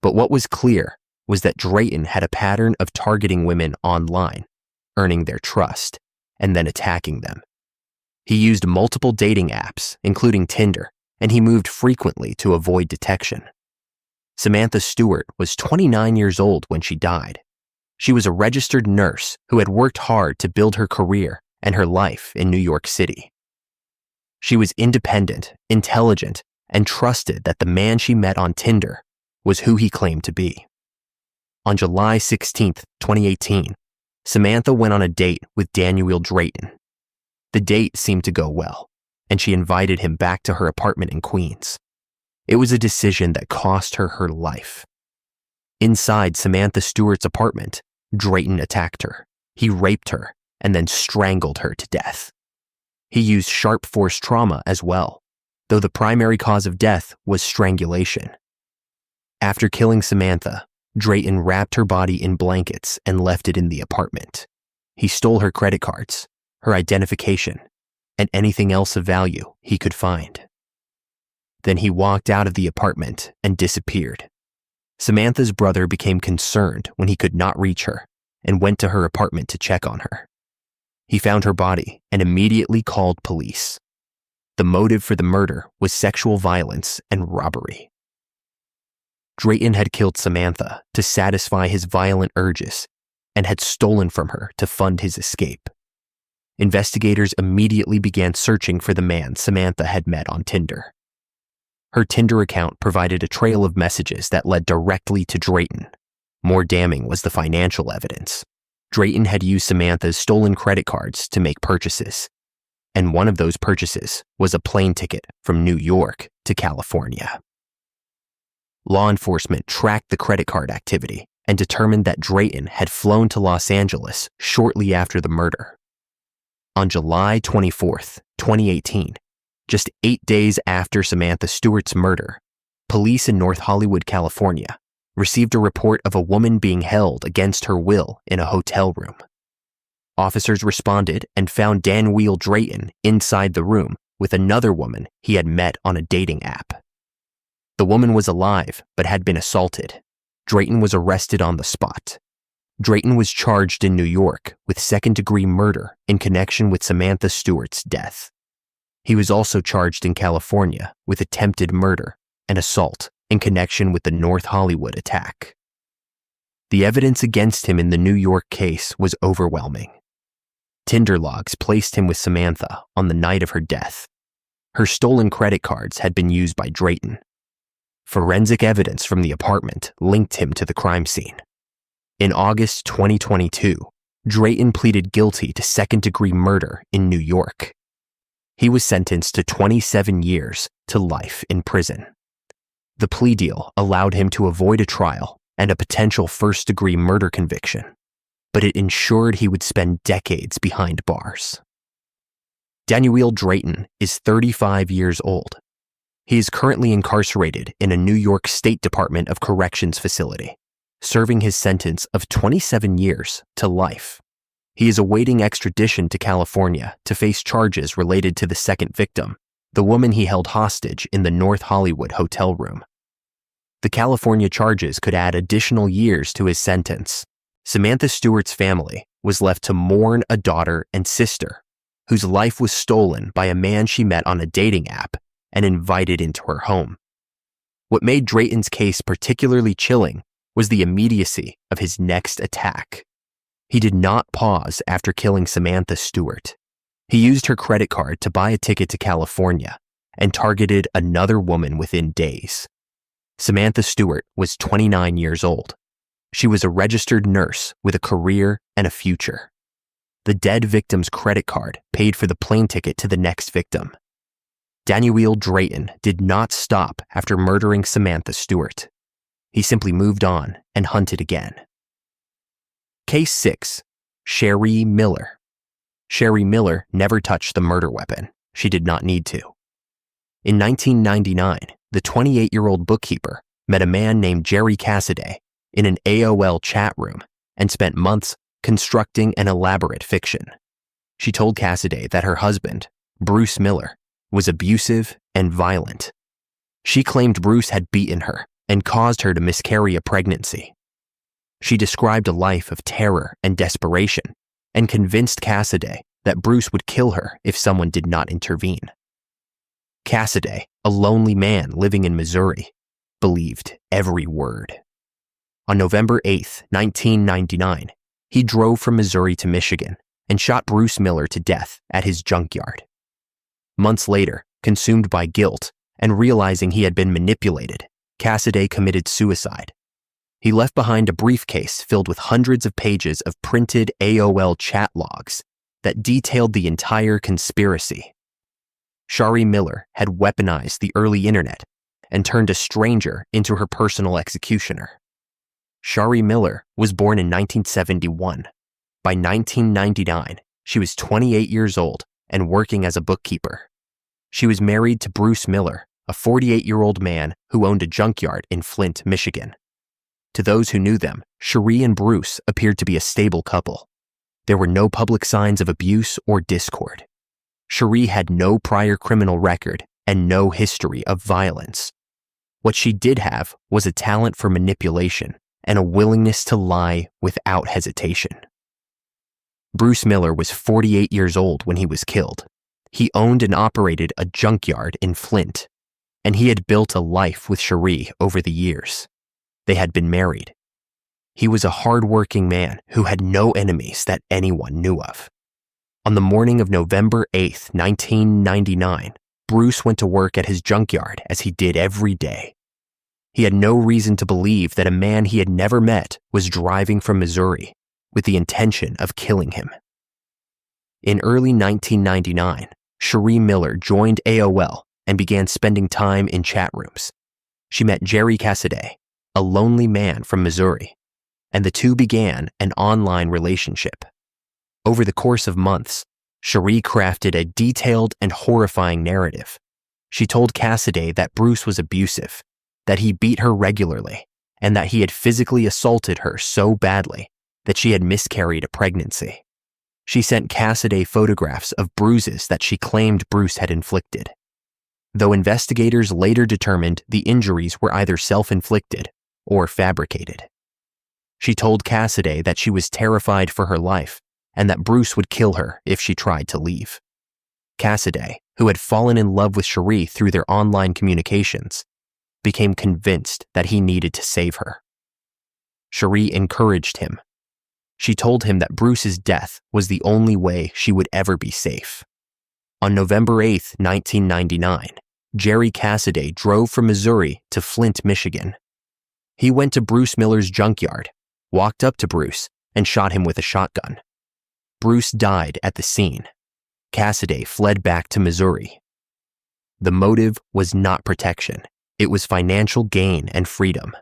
but what was clear was that Drayton had a pattern of targeting women online, earning their trust, and then attacking them. He used multiple dating apps, including Tinder, and he moved frequently to avoid detection. Samantha Stewart was 29 years old when she died. She was a registered nurse who had worked hard to build her career and her life in New York City. She was independent, intelligent, and trusted that the man she met on Tinder was who he claimed to be. On July 16, 2018, Samantha went on a date with Danielle Drayton. The date seemed to go well, and she invited him back to her apartment in Queens. It was a decision that cost her her life. Inside Samantha Stewart's apartment, Drayton attacked her. He raped her and then strangled her to death. He used sharp force trauma as well, though the primary cause of death was strangulation. After killing Samantha, Drayton wrapped her body in blankets and left it in the apartment. He stole her credit cards, her identification, and anything else of value he could find. Then he walked out of the apartment and disappeared. Samantha's brother became concerned when he could not reach her and went to her apartment to check on her. He found her body and immediately called police. The motive for the murder was sexual violence and robbery. Drayton had killed Samantha to satisfy his violent urges and had stolen from her to fund his escape. Investigators immediately began searching for the man Samantha had met on Tinder. Her Tinder account provided a trail of messages that led directly to Drayton. More damning was the financial evidence. Drayton had used Samantha's stolen credit cards to make purchases, and one of those purchases was a plane ticket from New York to California. Law enforcement tracked the credit card activity and determined that Drayton had flown to Los Angeles shortly after the murder. On July 24, 2018, just 8 days after Samantha Stewart's murder, police in North Hollywood, California, received a report of a woman being held against her will in a hotel room. Officers responded and found Danielle Drayton inside the room with another woman he had met on a dating app. The woman was alive but had been assaulted. Drayton was arrested on the spot. Drayton was charged in New York with second-degree murder in connection with Samantha Stewart's death. He was also charged in California with attempted murder and assault in connection with the North Hollywood attack. The evidence against him in the New York case was overwhelming. Tinder logs placed him with Samantha on the night of her death. Her stolen credit cards had been used by Drayton. Forensic evidence from the apartment linked him to the crime scene. In August 2022, Drayton pleaded guilty to second-degree murder in New York. He was sentenced to 27 years to life in prison. The plea deal allowed him to avoid a trial and a potential first-degree murder conviction, but it ensured he would spend decades behind bars. Danielle Drayton is 35 years old. He is currently incarcerated in a New York State Department of Corrections facility, serving his sentence of 27 years to life. He is awaiting extradition to California to face charges related to the second victim, the woman he held hostage in the North Hollywood hotel room. The California charges could add additional years to his sentence. Samantha Stewart's family was left to mourn a daughter and sister whose life was stolen by a man she met on a dating app and invited into her home. What made Drayton's case particularly chilling was the immediacy of his next attack. He did not pause after killing Samantha Stewart. He used her credit card to buy a ticket to California and targeted another woman within days. Samantha Stewart was 29 years old. She was a registered nurse with a career and a future. The dead victim's credit card paid for the plane ticket to the next victim. Danielle Drayton did not stop after murdering Samantha Stewart. He simply moved on and hunted again. Case 6. Sherry Miller. Sherry Miller never touched the murder weapon. She did not need to. In 1999, the 28-year-old bookkeeper met a man named Jerry Cassidy in an AOL chat room and spent months constructing an elaborate fiction. She told Cassidy that her husband, Bruce Miller, was abusive and violent. She claimed Bruce had beaten her and caused her to miscarry a pregnancy. She described a life of terror and desperation and convinced Cassidy that Bruce would kill her if someone did not intervene. Cassidy, a lonely man living in Missouri, believed every word. On November 8, 1999, he drove from Missouri to Michigan and shot Bruce Miller to death at his junkyard. Months later, consumed by guilt and realizing he had been manipulated, Cassidy committed suicide. He left behind a briefcase filled with hundreds of pages of printed AOL chat logs that detailed the entire conspiracy. Sherry Miller had weaponized the early internet and turned a stranger into her personal executioner. Shari Miller was born in 1971. By 1999, she was 28 years old and working as a bookkeeper. She was married to Bruce Miller, a 48-year-old man who owned a junkyard in Flint, Michigan. To those who knew them, Shari and Bruce appeared to be a stable couple. There were no public signs of abuse or discord. Shari had no prior criminal record and no history of violence. What she did have was a talent for manipulation and a willingness to lie without hesitation. Bruce Miller was 48 years old when he was killed. He owned and operated a junkyard in Flint, and he had built a life with Shari over the years. They had been married. He was a hard-working man who had no enemies that anyone knew of. On the morning of November 8, 1999, Bruce went to work at his junkyard as he did every day. He had no reason to believe that a man he had never met was driving from Missouri with the intention of killing him. In early 1999, Shari Miller joined AOL and began spending time in chat rooms. She met Jerry Cassidy, a lonely man from Missouri, and the two began an online relationship. Over the course of months, Shari crafted a detailed and horrifying narrative. She told Cassidy that Bruce was abusive, that he beat her regularly, and that he had physically assaulted her so badly that she had miscarried a pregnancy. She sent Cassidy photographs of bruises that she claimed Bruce had inflicted, though investigators later determined the injuries were either self-inflicted or fabricated. She told Cassidy that she was terrified for her life and that Bruce would kill her if she tried to leave. Cassidy, who had fallen in love with Shari through their online communications, became convinced that he needed to save her. Shari encouraged him. She told him that Bruce's death was the only way she would ever be safe. On November 8, 1999, Jerry Cassidy drove from Missouri to Flint, Michigan. He went to Bruce Miller's junkyard, walked up to Bruce, and shot him with a shotgun. Bruce died at the scene. Cassidy fled back to Missouri. The motive was not protection. It was financial gain and freedom.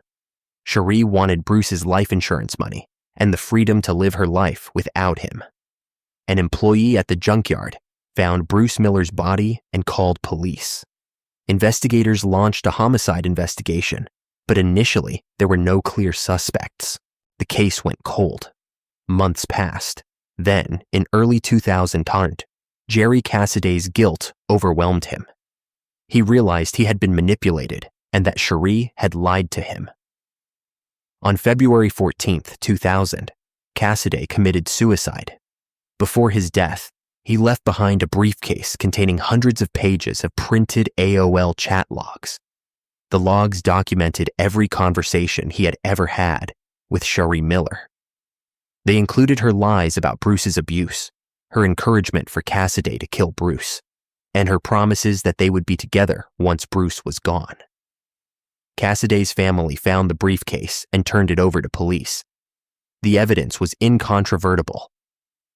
Shari wanted Bruce's life insurance money and the freedom to live her life without him. An employee at the junkyard found Bruce Miller's body and called police. Investigators launched a homicide investigation, but initially there were no clear suspects. The case went cold. Months passed. Then, in early 2000, Jerry Cassidy's guilt overwhelmed him. He realized he had been manipulated and that Shari had lied to him. On February 14, 2000, Cassidy committed suicide. Before his death, he left behind a briefcase containing hundreds of pages of printed AOL chat logs. The logs documented every conversation he had ever had with Shari Miller. They included her lies about Bruce's abuse, her encouragement for Cassidy to kill Bruce, and her promises that they would be together once Bruce was gone. Cassidy's family found the briefcase and turned it over to police. The evidence was incontrovertible.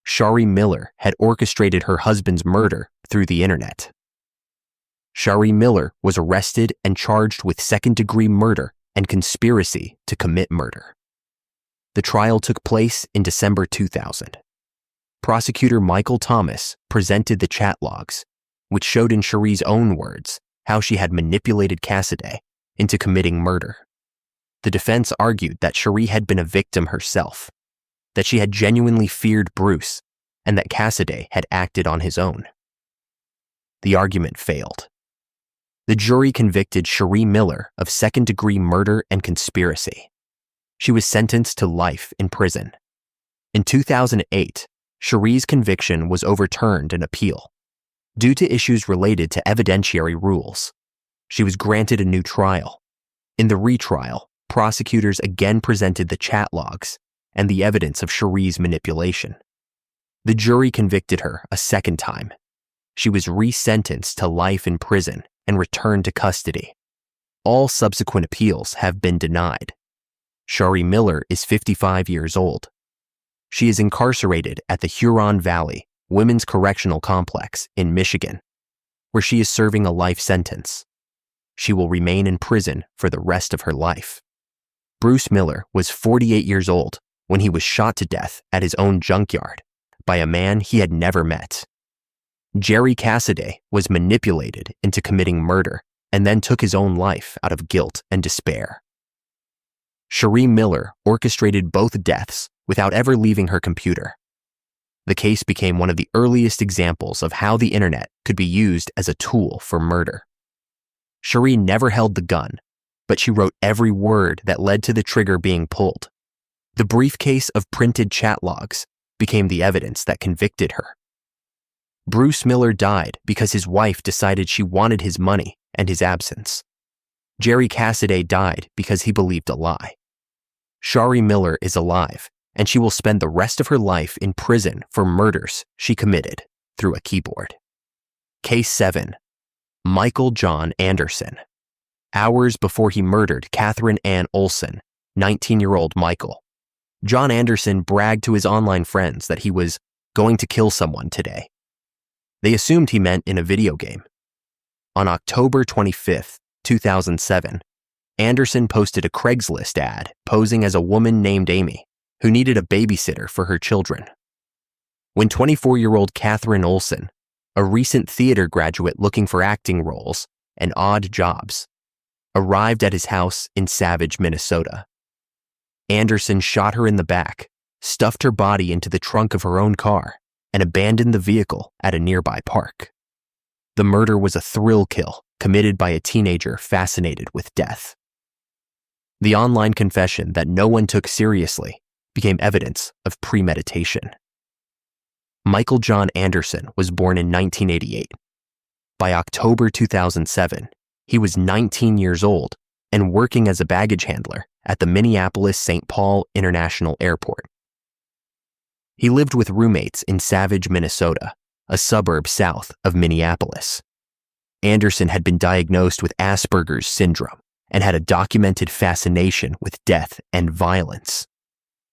Shari Miller had orchestrated her husband's murder through the internet. Shari Miller was arrested and charged with second-degree murder and conspiracy to commit murder. The trial took place in December 2000. Prosecutor Michael Thomas presented the chat logs, which showed in Shari's own words how she had manipulated Cassidy into committing murder. The defense argued that Shari had been a victim herself, that she had genuinely feared Bruce, and that Cassidy had acted on his own. The argument failed. The jury convicted Shari Miller of second-degree murder and conspiracy. She was sentenced to life in prison. In 2008, Shari's conviction was overturned in appeal. Due to issues related to evidentiary rules, she was granted a new trial. In the retrial, prosecutors again presented the chat logs and the evidence of Shari's manipulation. The jury convicted her a second time. She was resentenced to life in prison and returned to custody. All subsequent appeals have been denied. Shari Miller is 55 years old. She is incarcerated at the Huron Valley Women's Correctional Complex in Michigan, where she is serving a life sentence. She will remain in prison for the rest of her life. Bruce Miller was 48 years old when he was shot to death at his own junkyard by a man he had never met. Jerry Cassidy was manipulated into committing murder and then took his own life out of guilt and despair. Cherie Miller orchestrated both deaths without ever leaving her computer. The case became one of the earliest examples of how the internet could be used as a tool for murder. Cherie never held the gun, but she wrote every word that led to the trigger being pulled. The briefcase of printed chat logs became the evidence that convicted her. Bruce Miller died because his wife decided she wanted his money and his absence. Jerry Cassidy died because he believed a lie. Cherie Miller is alive, and she will spend the rest of her life in prison for murders she committed through a keyboard. Case 7. Michael John Anderson. Hours before he murdered Catherine Ann Olson, 19-year-old Michael, John Anderson bragged to his online friends that he was going to kill someone today. They assumed he meant in a video game. On October 25, 2007, Anderson posted a Craigslist ad posing as a woman named Amy who needed a babysitter for her children. When 24-year-old Catherine Olson, a recent theater graduate looking for acting roles and odd jobs, arrived at his house in Savage, Minnesota, Anderson shot her in the back, stuffed her body into the trunk of her own car, and abandoned the vehicle at a nearby park. The murder was a thrill kill committed by a teenager fascinated with death. The online confession that no one took seriously became evidence of premeditation. Michael John Anderson was born in 1988. By October 2007, he was 19 years old and working as a baggage handler at the Minneapolis-St. Paul International Airport. He lived with roommates in Savage, Minnesota, a suburb south of Minneapolis. Anderson had been diagnosed with Asperger's syndrome and had a documented fascination with death and violence.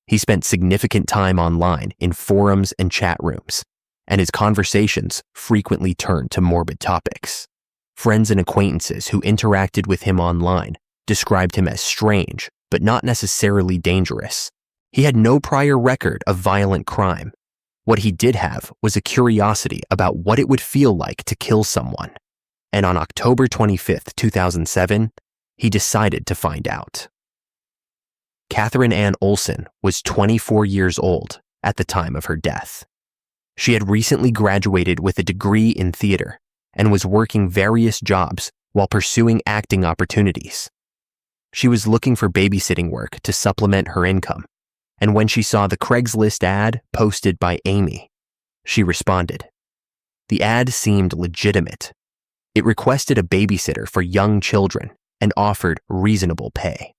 He spent significant time online in forums and chat rooms, and his conversations frequently turned to morbid topics. Friends and acquaintances who interacted with him online described him as strange, but not necessarily dangerous. He had no prior record of violent crime. What he did have was a curiosity about what it would feel like to kill someone. And on October 25, 2007, he decided to find out. Catherine Ann Olson was 24 years old at the time of her death. She had recently graduated with a degree in theater and was working various jobs while pursuing acting opportunities. She was looking for babysitting work to supplement her income, and when she saw the Craigslist ad posted by Amy, she responded. The ad seemed legitimate. It requested a babysitter for young children and offered reasonable pay.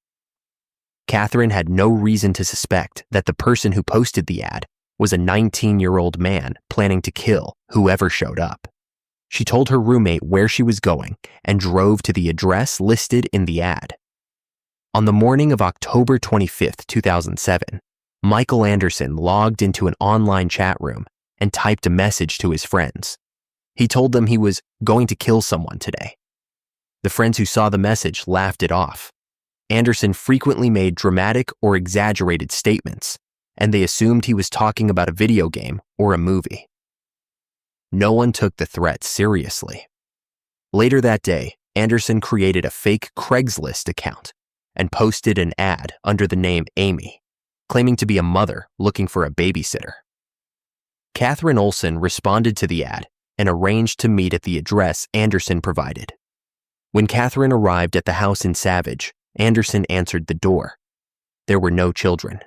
Catherine had no reason to suspect that the person who posted the ad was a 19-year-old man planning to kill whoever showed up. She told her roommate where she was going and drove to the address listed in the ad. On the morning of October 25, 2007, Michael Anderson logged into an online chat room and typed a message to his friends. He told them he was going to kill someone today. The friends who saw the message laughed it off. Anderson frequently made dramatic or exaggerated statements, and they assumed he was talking about a video game or a movie. No one took the threat seriously. Later that day, Anderson created a fake Craigslist account and posted an ad under the name Amy, claiming to be a mother looking for a babysitter. Catherine Olson responded to the ad and arranged to meet at the address Anderson provided. When Catherine arrived at the house in Savage, Anderson answered the door. There were no children.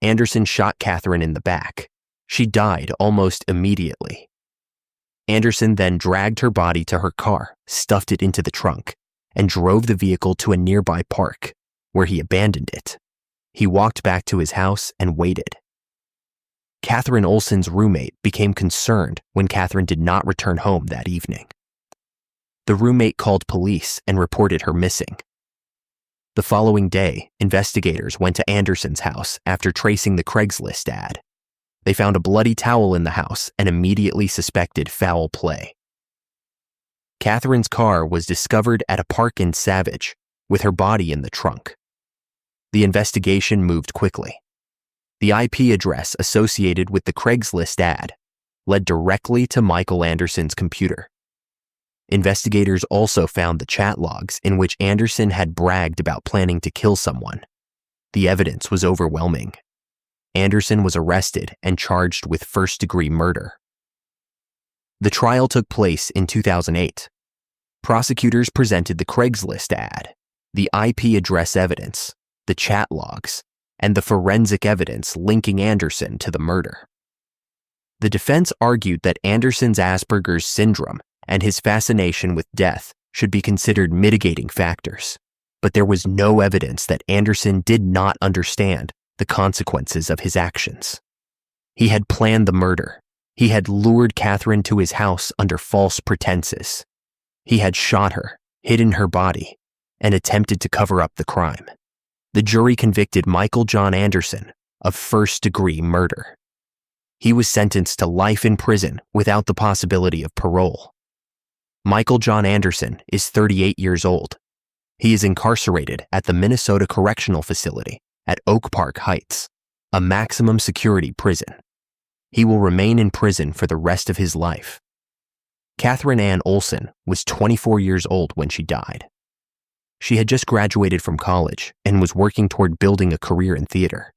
Anderson shot Catherine in the back. She died almost immediately. Anderson then dragged her body to her car, stuffed it into the trunk, and drove the vehicle to a nearby park, where he abandoned it. He walked back to his house and waited. Catherine Olson's roommate became concerned when Catherine did not return home that evening. The roommate called police and reported her missing. The following day, investigators went to Anderson's house after tracing the Craigslist ad. They found a bloody towel in the house and immediately suspected foul play. Catherine's car was discovered at a park in Savage, with her body in the trunk. The investigation moved quickly. The IP address associated with the Craigslist ad led directly to Michael Anderson's computer. Investigators also found the chat logs in which Anderson had bragged about planning to kill someone. The evidence was overwhelming. Anderson was arrested and charged with first-degree murder. The trial took place in 2008. Prosecutors presented the Craigslist ad, the IP address evidence, the chat logs, and the forensic evidence linking Anderson to the murder. The defense argued that Anderson's Asperger's syndrome and his fascination with death should be considered mitigating factors, but there was no evidence that Anderson did not understand the consequences of his actions. He had planned the murder. He had lured Catherine to his house under false pretenses. He had shot her, hidden her body, and attempted to cover up the crime. The jury convicted Michael John Anderson of first-degree murder. He was sentenced to life in prison without the possibility of parole. Michael John Anderson is 38 years old. He is incarcerated at the Minnesota Correctional Facility at Oak Park Heights, a maximum security prison. He will remain in prison for the rest of his life. Catherine Ann Olson was 24 years old when she died. She had just graduated from college and was working toward building a career in theater.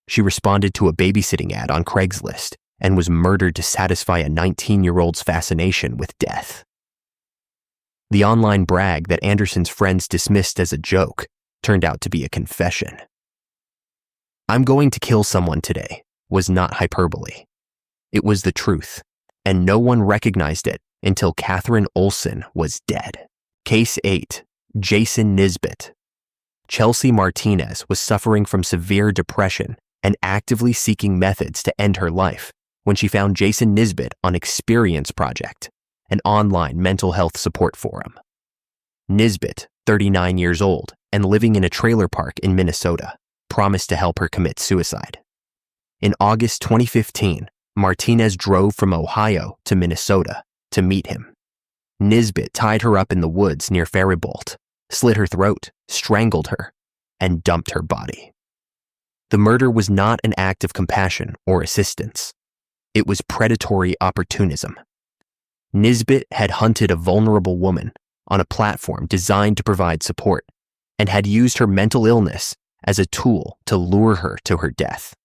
She responded to a babysitting ad on Craigslist and was murdered to satisfy a 19-year-old's fascination with death. The online brag that Anderson's friends dismissed as a joke turned out to be a confession. "I'm going to kill someone today" was not hyperbole. It was the truth, and no one recognized it until Catherine Olson was dead. Case 8. Jason Nisbet. Chelsea Martinez was suffering from severe depression and actively seeking methods to end her life when she found Jason Nisbet on Experience Project, an online mental health support forum. Nisbet, 39 years old and living in a trailer park in Minnesota, promised to help her commit suicide. In August 2015, Martinez drove from Ohio to Minnesota to meet him. Nisbet tied her up in the woods near Faribault, slit her throat, strangled her, and dumped her body. The murder was not an act of compassion or assistance. It was predatory opportunism. Nisbet had hunted a vulnerable woman on a platform designed to provide support and had used her mental illness as a tool to lure her to her death.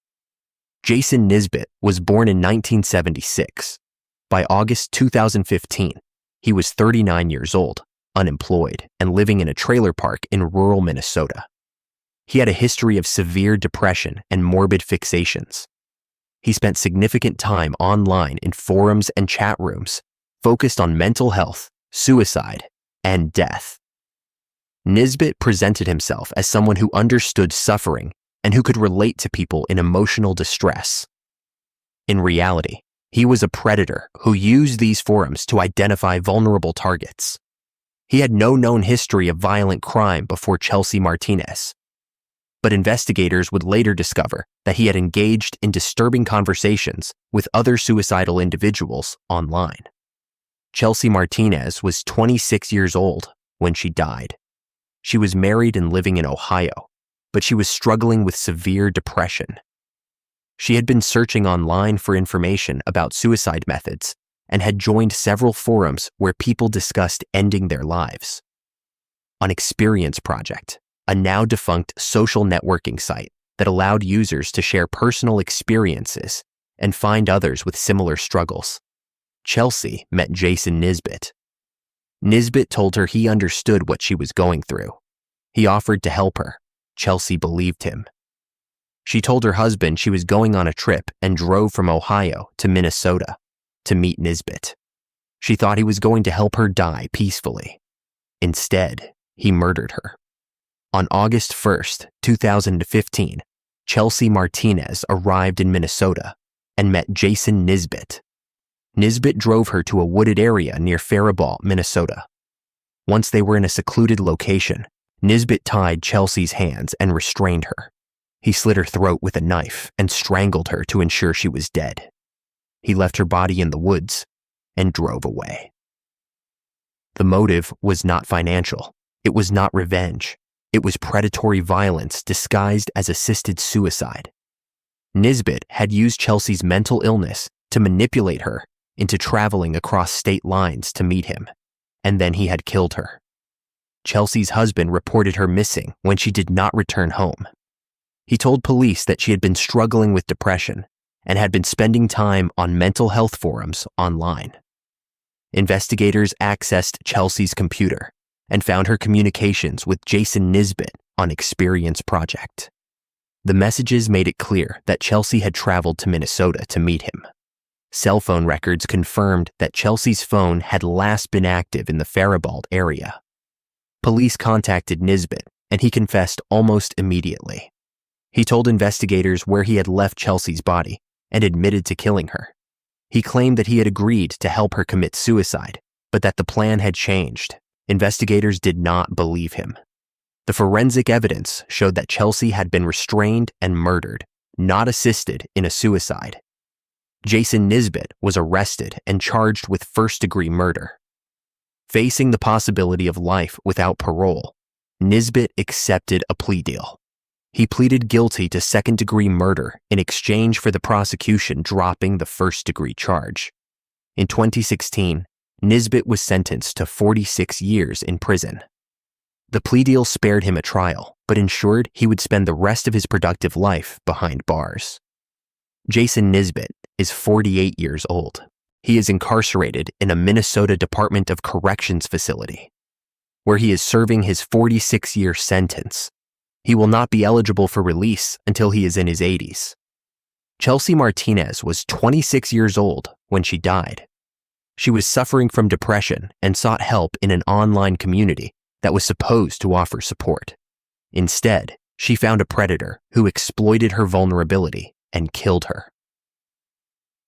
Jason Nisbet was born in 1976. By August 2015, he was 39 years old, unemployed, and living in a trailer park in rural Minnesota. He had a history of severe depression and morbid fixations. He spent significant time online in forums and chat rooms focused on mental health, suicide, and death. Nisbet presented himself as someone who understood suffering and who could relate to people in emotional distress. In reality, he was a predator who used these forums to identify vulnerable targets. He had no known history of violent crime before Chelsea Martinez, but investigators would later discover that he had engaged in disturbing conversations with other suicidal individuals online. Chelsea Martinez was 26 years old when she died. She was married and living in Ohio, but she was struggling with severe depression. She had been searching online for information about suicide methods and had joined several forums where people discussed ending their lives. On Experience Project, a now-defunct social networking site that allowed users to share personal experiences and find others with similar struggles, Chelsea met Jason Nisbet. Nisbet told her he understood what she was going through. He offered to help her. Chelsea believed him. She told her husband she was going on a trip and drove from Ohio to Minnesota to meet Nisbet. She thought he was going to help her die peacefully. Instead, he murdered her. On August 1st, 2015, Chelsea Martinez arrived in Minnesota and met Jason Nisbet. Nisbet drove her to a wooded area near Faribault, Minnesota. Once they were in a secluded location, Nisbet tied Chelsea's hands and restrained her. He slit her throat with a knife and strangled her to ensure she was dead. He left her body in the woods and drove away. The motive was not financial. It was not revenge. It was predatory violence disguised as assisted suicide. Nisbet had used Chelsea's mental illness to manipulate her into traveling across state lines to meet him, and then he had killed her. Chelsea's husband reported her missing when she did not return home. He told police that she had been struggling with depression and had been spending time on mental health forums online. Investigators accessed Chelsea's computer and found her communications with Jason Nisbet on Experience Project. The messages made it clear that Chelsea had traveled to Minnesota to meet him. Cell phone records confirmed that Chelsea's phone had last been active in the Faribault area. Police contacted Nisbet, and he confessed almost immediately. He told investigators where he had left Chelsea's body and admitted to killing her. He claimed that he had agreed to help her commit suicide, but that the plan had changed. Investigators did not believe him. The forensic evidence showed that Chelsea had been restrained and murdered, not assisted in a suicide. Jason Nisbet was arrested and charged with first-degree murder. Facing the possibility of life without parole, Nisbet accepted a plea deal. He pleaded guilty to second-degree murder in exchange for the prosecution dropping the first-degree charge. In 2016, Nisbet was sentenced to 46 years in prison. The plea deal spared him a trial, but ensured he would spend the rest of his productive life behind bars. Jason Nisbet is 48 years old. He is incarcerated in a Minnesota Department of Corrections facility, where he is serving his 46-year sentence. He will not be eligible for release until he is in his 80s. Chelsea Martinez was 26 years old when she died. She was suffering from depression and sought help in an online community that was supposed to offer support. Instead, she found a predator who exploited her vulnerability and killed her.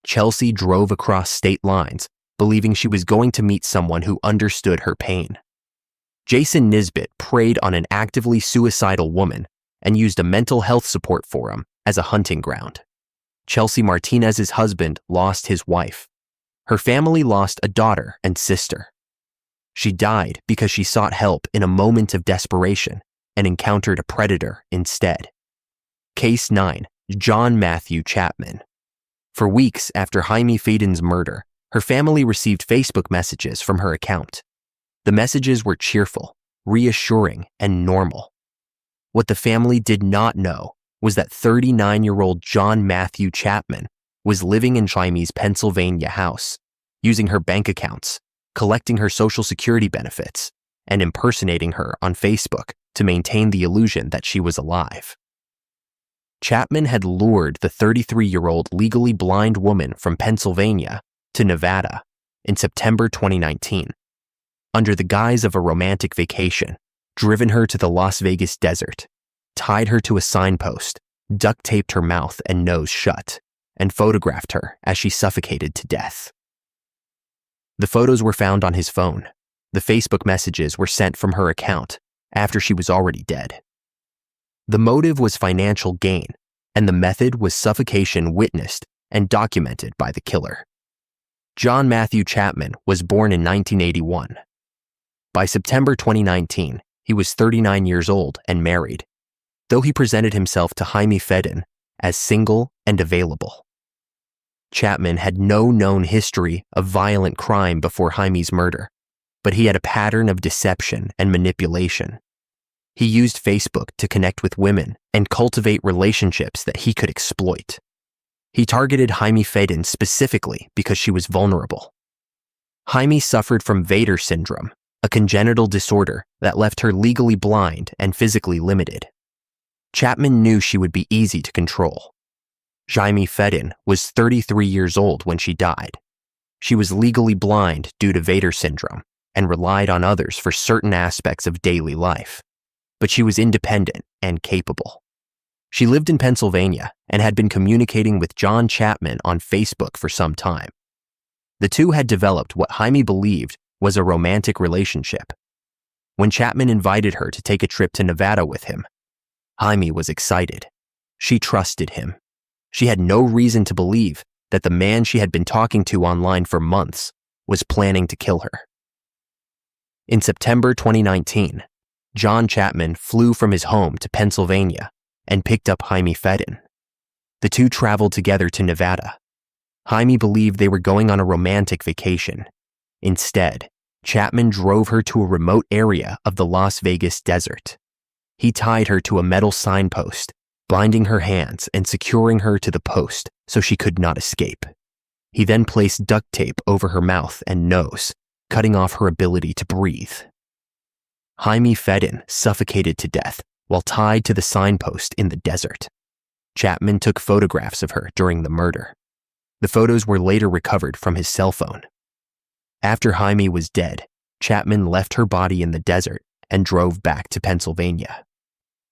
Chelsea drove across state lines, believing she was going to meet someone who understood her pain. Jason Nisbet preyed on an actively suicidal woman and used a mental health support forum as a hunting ground. Chelsea Martinez's husband lost his wife. Her family lost a daughter and sister. She died because she sought help in a moment of desperation and encountered a predator instead. Case 9. John Matthew Chapman. For weeks after Jaime Faden's murder, her family received Facebook messages from her account. The messages were cheerful, reassuring, and normal. What the family did not know was that 39-year-old John Matthew Chapman was living in Jaime's Pennsylvania house, using her bank accounts, collecting her Social Security benefits, and impersonating her on Facebook to maintain the illusion that she was alive. Chapman had lured the 33-year-old legally blind woman from Pennsylvania to Nevada in September 2019. Under the guise of a romantic vacation, driven her to the Las Vegas desert, tied her to a signpost, duct-taped her mouth and nose shut, and photographed her as she suffocated to death. The photos were found on his phone. The Facebook messages were sent from her account after she was already dead. The motive was financial gain, and the method was suffocation witnessed and documented by the killer. John Matthew Chapman was born in 1981. By September 2019, he was 39 years old and married, though he presented himself to Jaime Faden as single and available. Chapman had no known history of violent crime before Jaime's murder, but he had a pattern of deception and manipulation. He used Facebook to connect with women and cultivate relationships that he could exploit. He targeted Jaime Faden specifically because she was vulnerable. Jaime suffered from Vader syndrome, a congenital disorder that left her legally blind and physically limited. Chapman knew she would be easy to control. Jaime Faden was 33 years old when she died. She was legally blind due to Vader syndrome and relied on others for certain aspects of daily life, but she was independent and capable. She lived in Pennsylvania and had been communicating with John Chapman on Facebook for some time. The two had developed what Jaime believed was a romantic relationship. When Chapman invited her to take a trip to Nevada with him, Jaime was excited. She trusted him. She had no reason to believe that the man she had been talking to online for months was planning to kill her. In September 2019, John Chapman flew from his home to Pennsylvania and picked up Jaime Fedin. The two traveled together to Nevada. Jaime believed they were going on a romantic vacation. Instead, Chapman drove her to a remote area of the Las Vegas desert. He tied her to a metal signpost, binding her hands and securing her to the post so she could not escape. He then placed duct tape over her mouth and nose, cutting off her ability to breathe. Jaime Fedin suffocated to death while tied to the signpost in the desert. Chapman took photographs of her during the murder. The photos were later recovered from his cell phone. After Jaime was dead, Chapman left her body in the desert and drove back to Pennsylvania.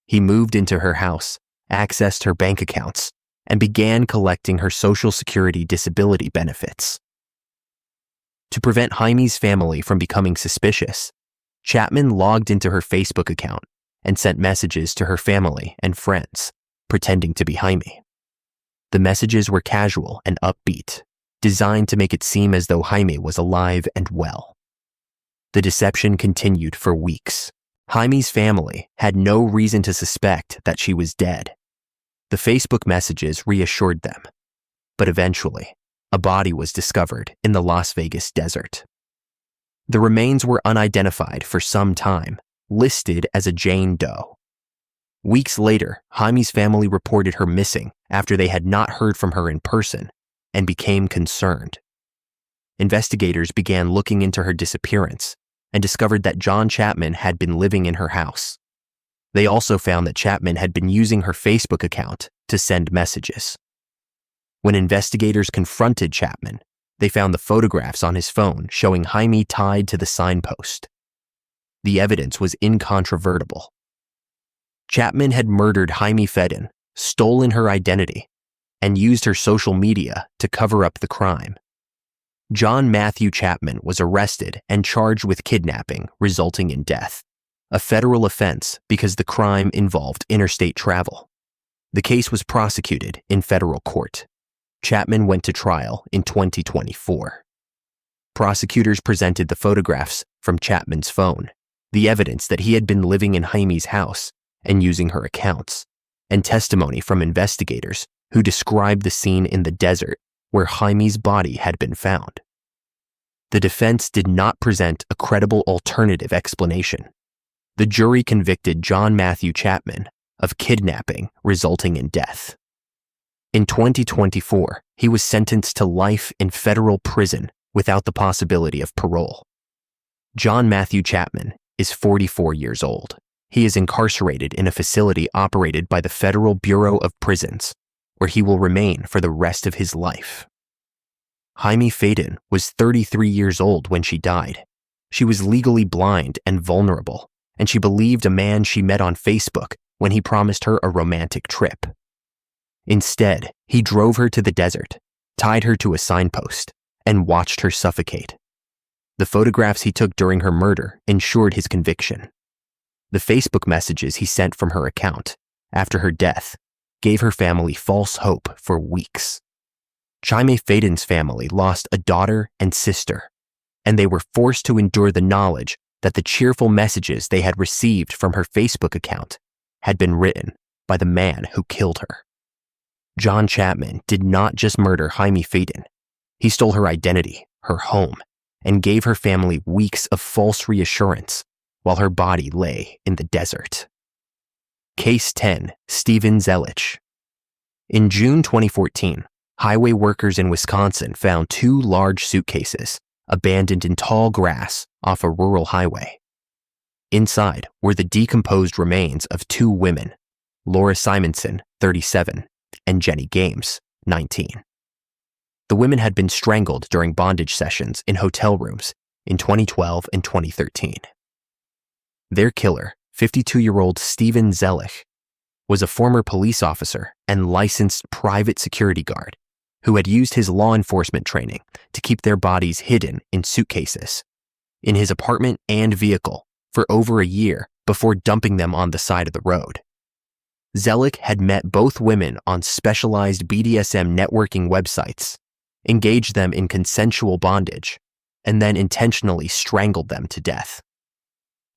He moved into her house, accessed her bank accounts, and began collecting her Social Security disability benefits. To prevent Jaime's family from becoming suspicious, Chapman logged into her Facebook account and sent messages to her family and friends, pretending to be Jaime. The messages were casual and upbeat, designed to make it seem as though Jaime was alive and well. The deception continued for weeks. Jaime's family had no reason to suspect that she was dead. The Facebook messages reassured them, but eventually, a body was discovered in the Las Vegas desert. The remains were unidentified for some time, listed as a Jane Doe. Weeks later, Jaime's family reported her missing after they had not heard from her in person and became concerned. Investigators began looking into her disappearance and discovered that John Chapman had been living in her house. They also found that Chapman had been using her Facebook account to send messages. When investigators confronted Chapman, they found the photographs on his phone showing Jaime tied to the signpost. The evidence was incontrovertible. Chapman had murdered Jaime Fedin, stolen her identity, and used her social media to cover up the crime. John Matthew Chapman was arrested and charged with kidnapping resulting in death, a federal offense because the crime involved interstate travel. The case was prosecuted in federal court. Chapman went to trial in 2024. Prosecutors presented the photographs from Chapman's phone, the evidence that he had been living in Jaime's house and using her accounts, and testimony from investigators who described the scene in the desert where Jaime's body had been found. The defense did not present a credible alternative explanation. The jury convicted John Matthew Chapman of kidnapping resulting in death. In 2024, he was sentenced to life in federal prison without the possibility of parole. John Matthew Chapman is 44 years old. He is incarcerated in a facility operated by the Federal Bureau of Prisons, where he will remain for the rest of his life. Jaime Fedin was 33 years old when she died. She was legally blind and vulnerable, and she believed a man she met on Facebook when he promised her a romantic trip. Instead, he drove her to the desert, tied her to a signpost, and watched her suffocate. The photographs he took during her murder ensured his conviction. The Facebook messages he sent from her account after her death gave her family false hope for weeks. Jaime Fedin's family lost a daughter and sister, and they were forced to endure the knowledge that the cheerful messages they had received from her Facebook account had been written by the man who killed her. John Chapman did not just murder Jaime Fedin. He stole her identity, her home, and gave her family weeks of false reassurance while her body lay in the desert. Case 10, Steven Zelich. In June 2014, highway workers in Wisconsin found 2 large suitcases abandoned in tall grass off a rural highway. Inside were the decomposed remains of 2 women, Laura Simonson, 37, and Jenny Games, 19. The women had been strangled during bondage sessions in hotel rooms in 2012 and 2013. Their killer, 52-year-old Steven Zelich, was a former police officer and licensed private security guard who had used his law enforcement training to keep their bodies hidden in suitcases, in his apartment and vehicle for over a year before dumping them on the side of the road. Zelich had met both women on specialized BDSM networking websites, engaged them in consensual bondage, and then intentionally strangled them to death.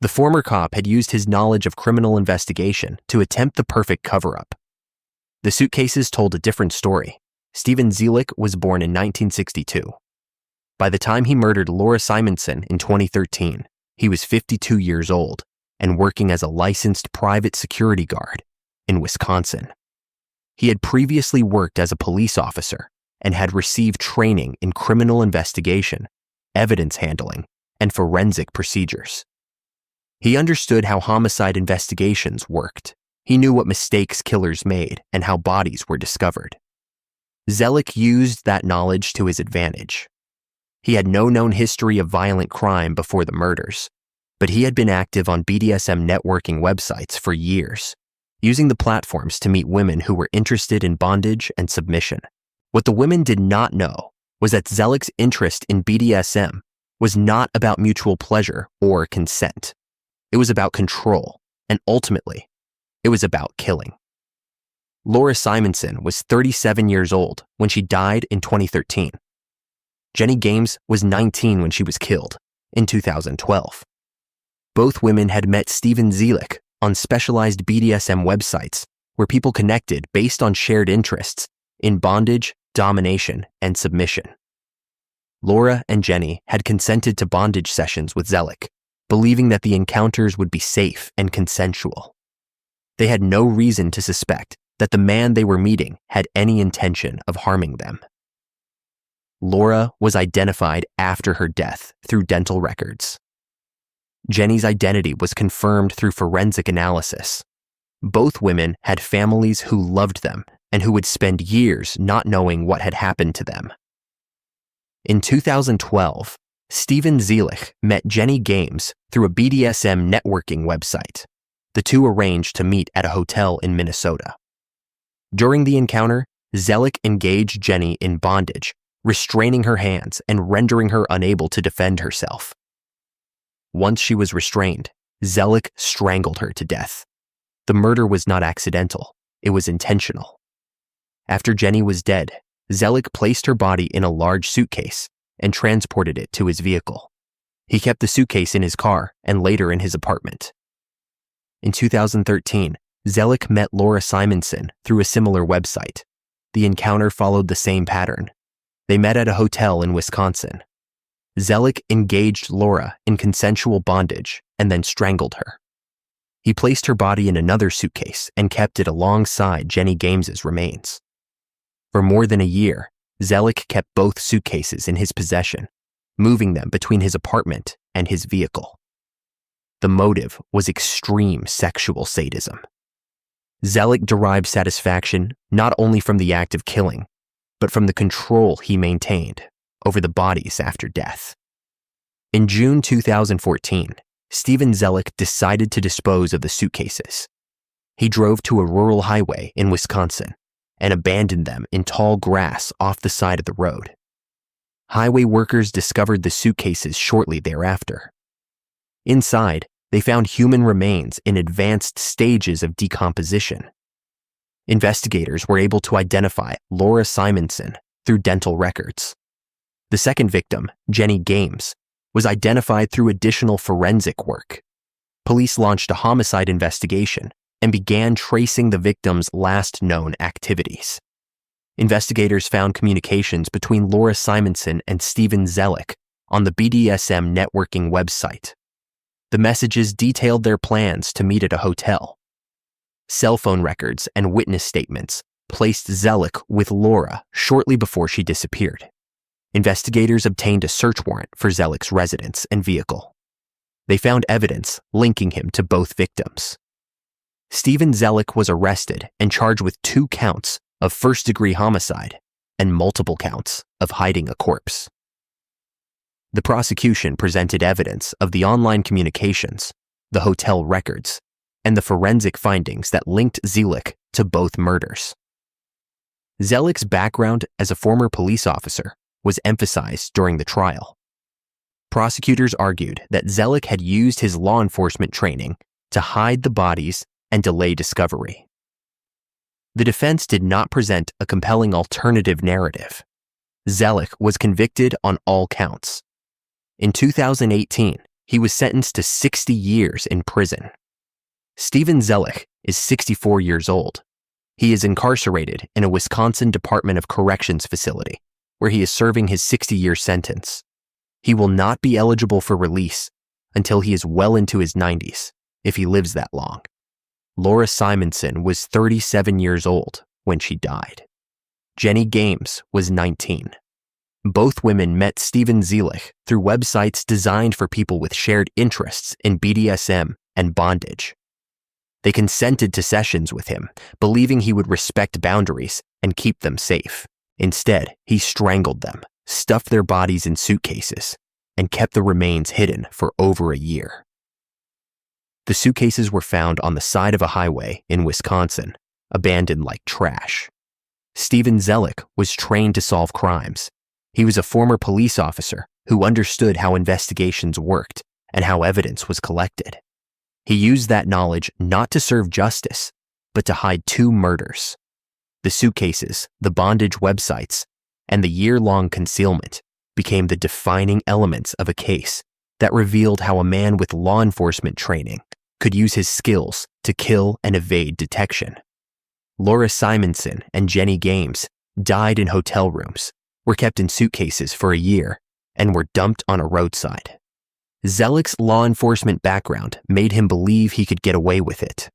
The former cop had used his knowledge of criminal investigation to attempt the perfect cover-up. The suitcases told a different story. Steven Zielik was born in 1962. By the time he murdered Laura Simonson in 2013, he was 52 years old and working as a licensed private security guard in Wisconsin. He had previously worked as a police officer and had received training in criminal investigation, evidence handling, and forensic procedures. He understood how homicide investigations worked. He knew what mistakes killers made and how bodies were discovered. Zielik used that knowledge to his advantage. He had no known history of violent crime before the murders, but he had been active on BDSM networking websites for years, using the platforms to meet women who were interested in bondage and submission. What the women did not know was that Zielik's interest in BDSM was not about mutual pleasure or consent. It was about control, and ultimately, it was about killing. Laura Simonson was 37 years old when she died in 2013. Jenny Games was 19 when she was killed in 2012. Both women had met Steven Zielik on specialized BDSM websites where people connected based on shared interests in bondage, domination, and submission. Laura and Jenny had consented to bondage sessions with Zielik, believing that the encounters would be safe and consensual. They had no reason to suspect that the man they were meeting had any intention of harming them. Laura was identified after her death through dental records. Jenny's identity was confirmed through forensic analysis. Both women had families who loved them and who would spend years not knowing what had happened to them. In 2012, Steven Zielik met Jenny Games through a BDSM networking website. The two arranged to meet at a hotel in Minnesota. During the encounter, Zielik engaged Jenny in bondage, restraining her hands and rendering her unable to defend herself. Once she was restrained, Zielik strangled her to death. The murder was not accidental, it was intentional. After Jenny was dead, Zielik placed her body in a large suitcase and transported it to his vehicle. He kept the suitcase in his car and later in his apartment. In 2013, Zielik met Laura Simonson through a similar website. The encounter followed the same pattern. They met at a hotel in Wisconsin. Zielik engaged Laura in consensual bondage and then strangled her. He placed her body in another suitcase and kept it alongside Jenny Games's remains. For more than a year, Zielik kept both suitcases in his possession, moving them between his apartment and his vehicle. The motive was extreme sexual sadism. Zielik derived satisfaction not only from the act of killing, but from the control he maintained over the bodies after death. In June 2014, Steven Zielik decided to dispose of the suitcases. He drove to a rural highway in Wisconsin and abandoned them in tall grass off the side of the road. Highway workers discovered the suitcases shortly thereafter. Inside, they found human remains in advanced stages of decomposition. Investigators were able to identify Laura Simonson through dental records. The second victim, Jenny Games, was identified through additional forensic work. Police launched a homicide investigation and began tracing the victim's last known activities. Investigators found communications between Laura Simonson and Steven Zielik on the BDSM networking website. The messages detailed their plans to meet at a hotel. Cell phone records and witness statements placed Zielik with Laura shortly before she disappeared. Investigators obtained a search warrant for Zielik's residence and vehicle. They found evidence linking him to both victims. Steven Zielik was arrested and charged with 2 counts of first-degree homicide and multiple counts of hiding a corpse. The prosecution presented evidence of the online communications, the hotel records, and the forensic findings that linked Zielik to both murders. Zielik's background as a former police officer was emphasized during the trial. Prosecutors argued that Zielik had used his law enforcement training to hide the bodies and delay discovery. The defense did not present a compelling alternative narrative. Zielik was convicted on all counts. In 2018, He was sentenced to 60 years in prison. Steven Zelich is 64 years old. He is incarcerated in a Wisconsin Department of Corrections facility, where he is serving his 60-year sentence. He will not be eligible for release until he is well into his 90s, if he lives that long. Laura Simonson was 37 years old when she died. Jenny Games was 19. Both women met Steven Zelich through websites designed for people with shared interests in BDSM and bondage. They consented to sessions with him, believing he would respect boundaries and keep them safe. Instead, he strangled them, stuffed their bodies in suitcases, and kept the remains hidden for over a year. The suitcases were found on the side of a highway in Wisconsin, abandoned like trash. Steven Zelich was trained to solve crimes. He was a former police officer who understood how investigations worked and how evidence was collected. He used that knowledge not to serve justice, but to hide 2 murders. The suitcases, the bondage websites, and the year-long concealment became the defining elements of a case that revealed how a man with law enforcement training could use his skills to kill and evade detection. Laura Simonson and Jenny Games died in hotel rooms, were kept in suitcases for a year, and were dumped on a roadside. Zelich's law enforcement background made him believe he could get away with it.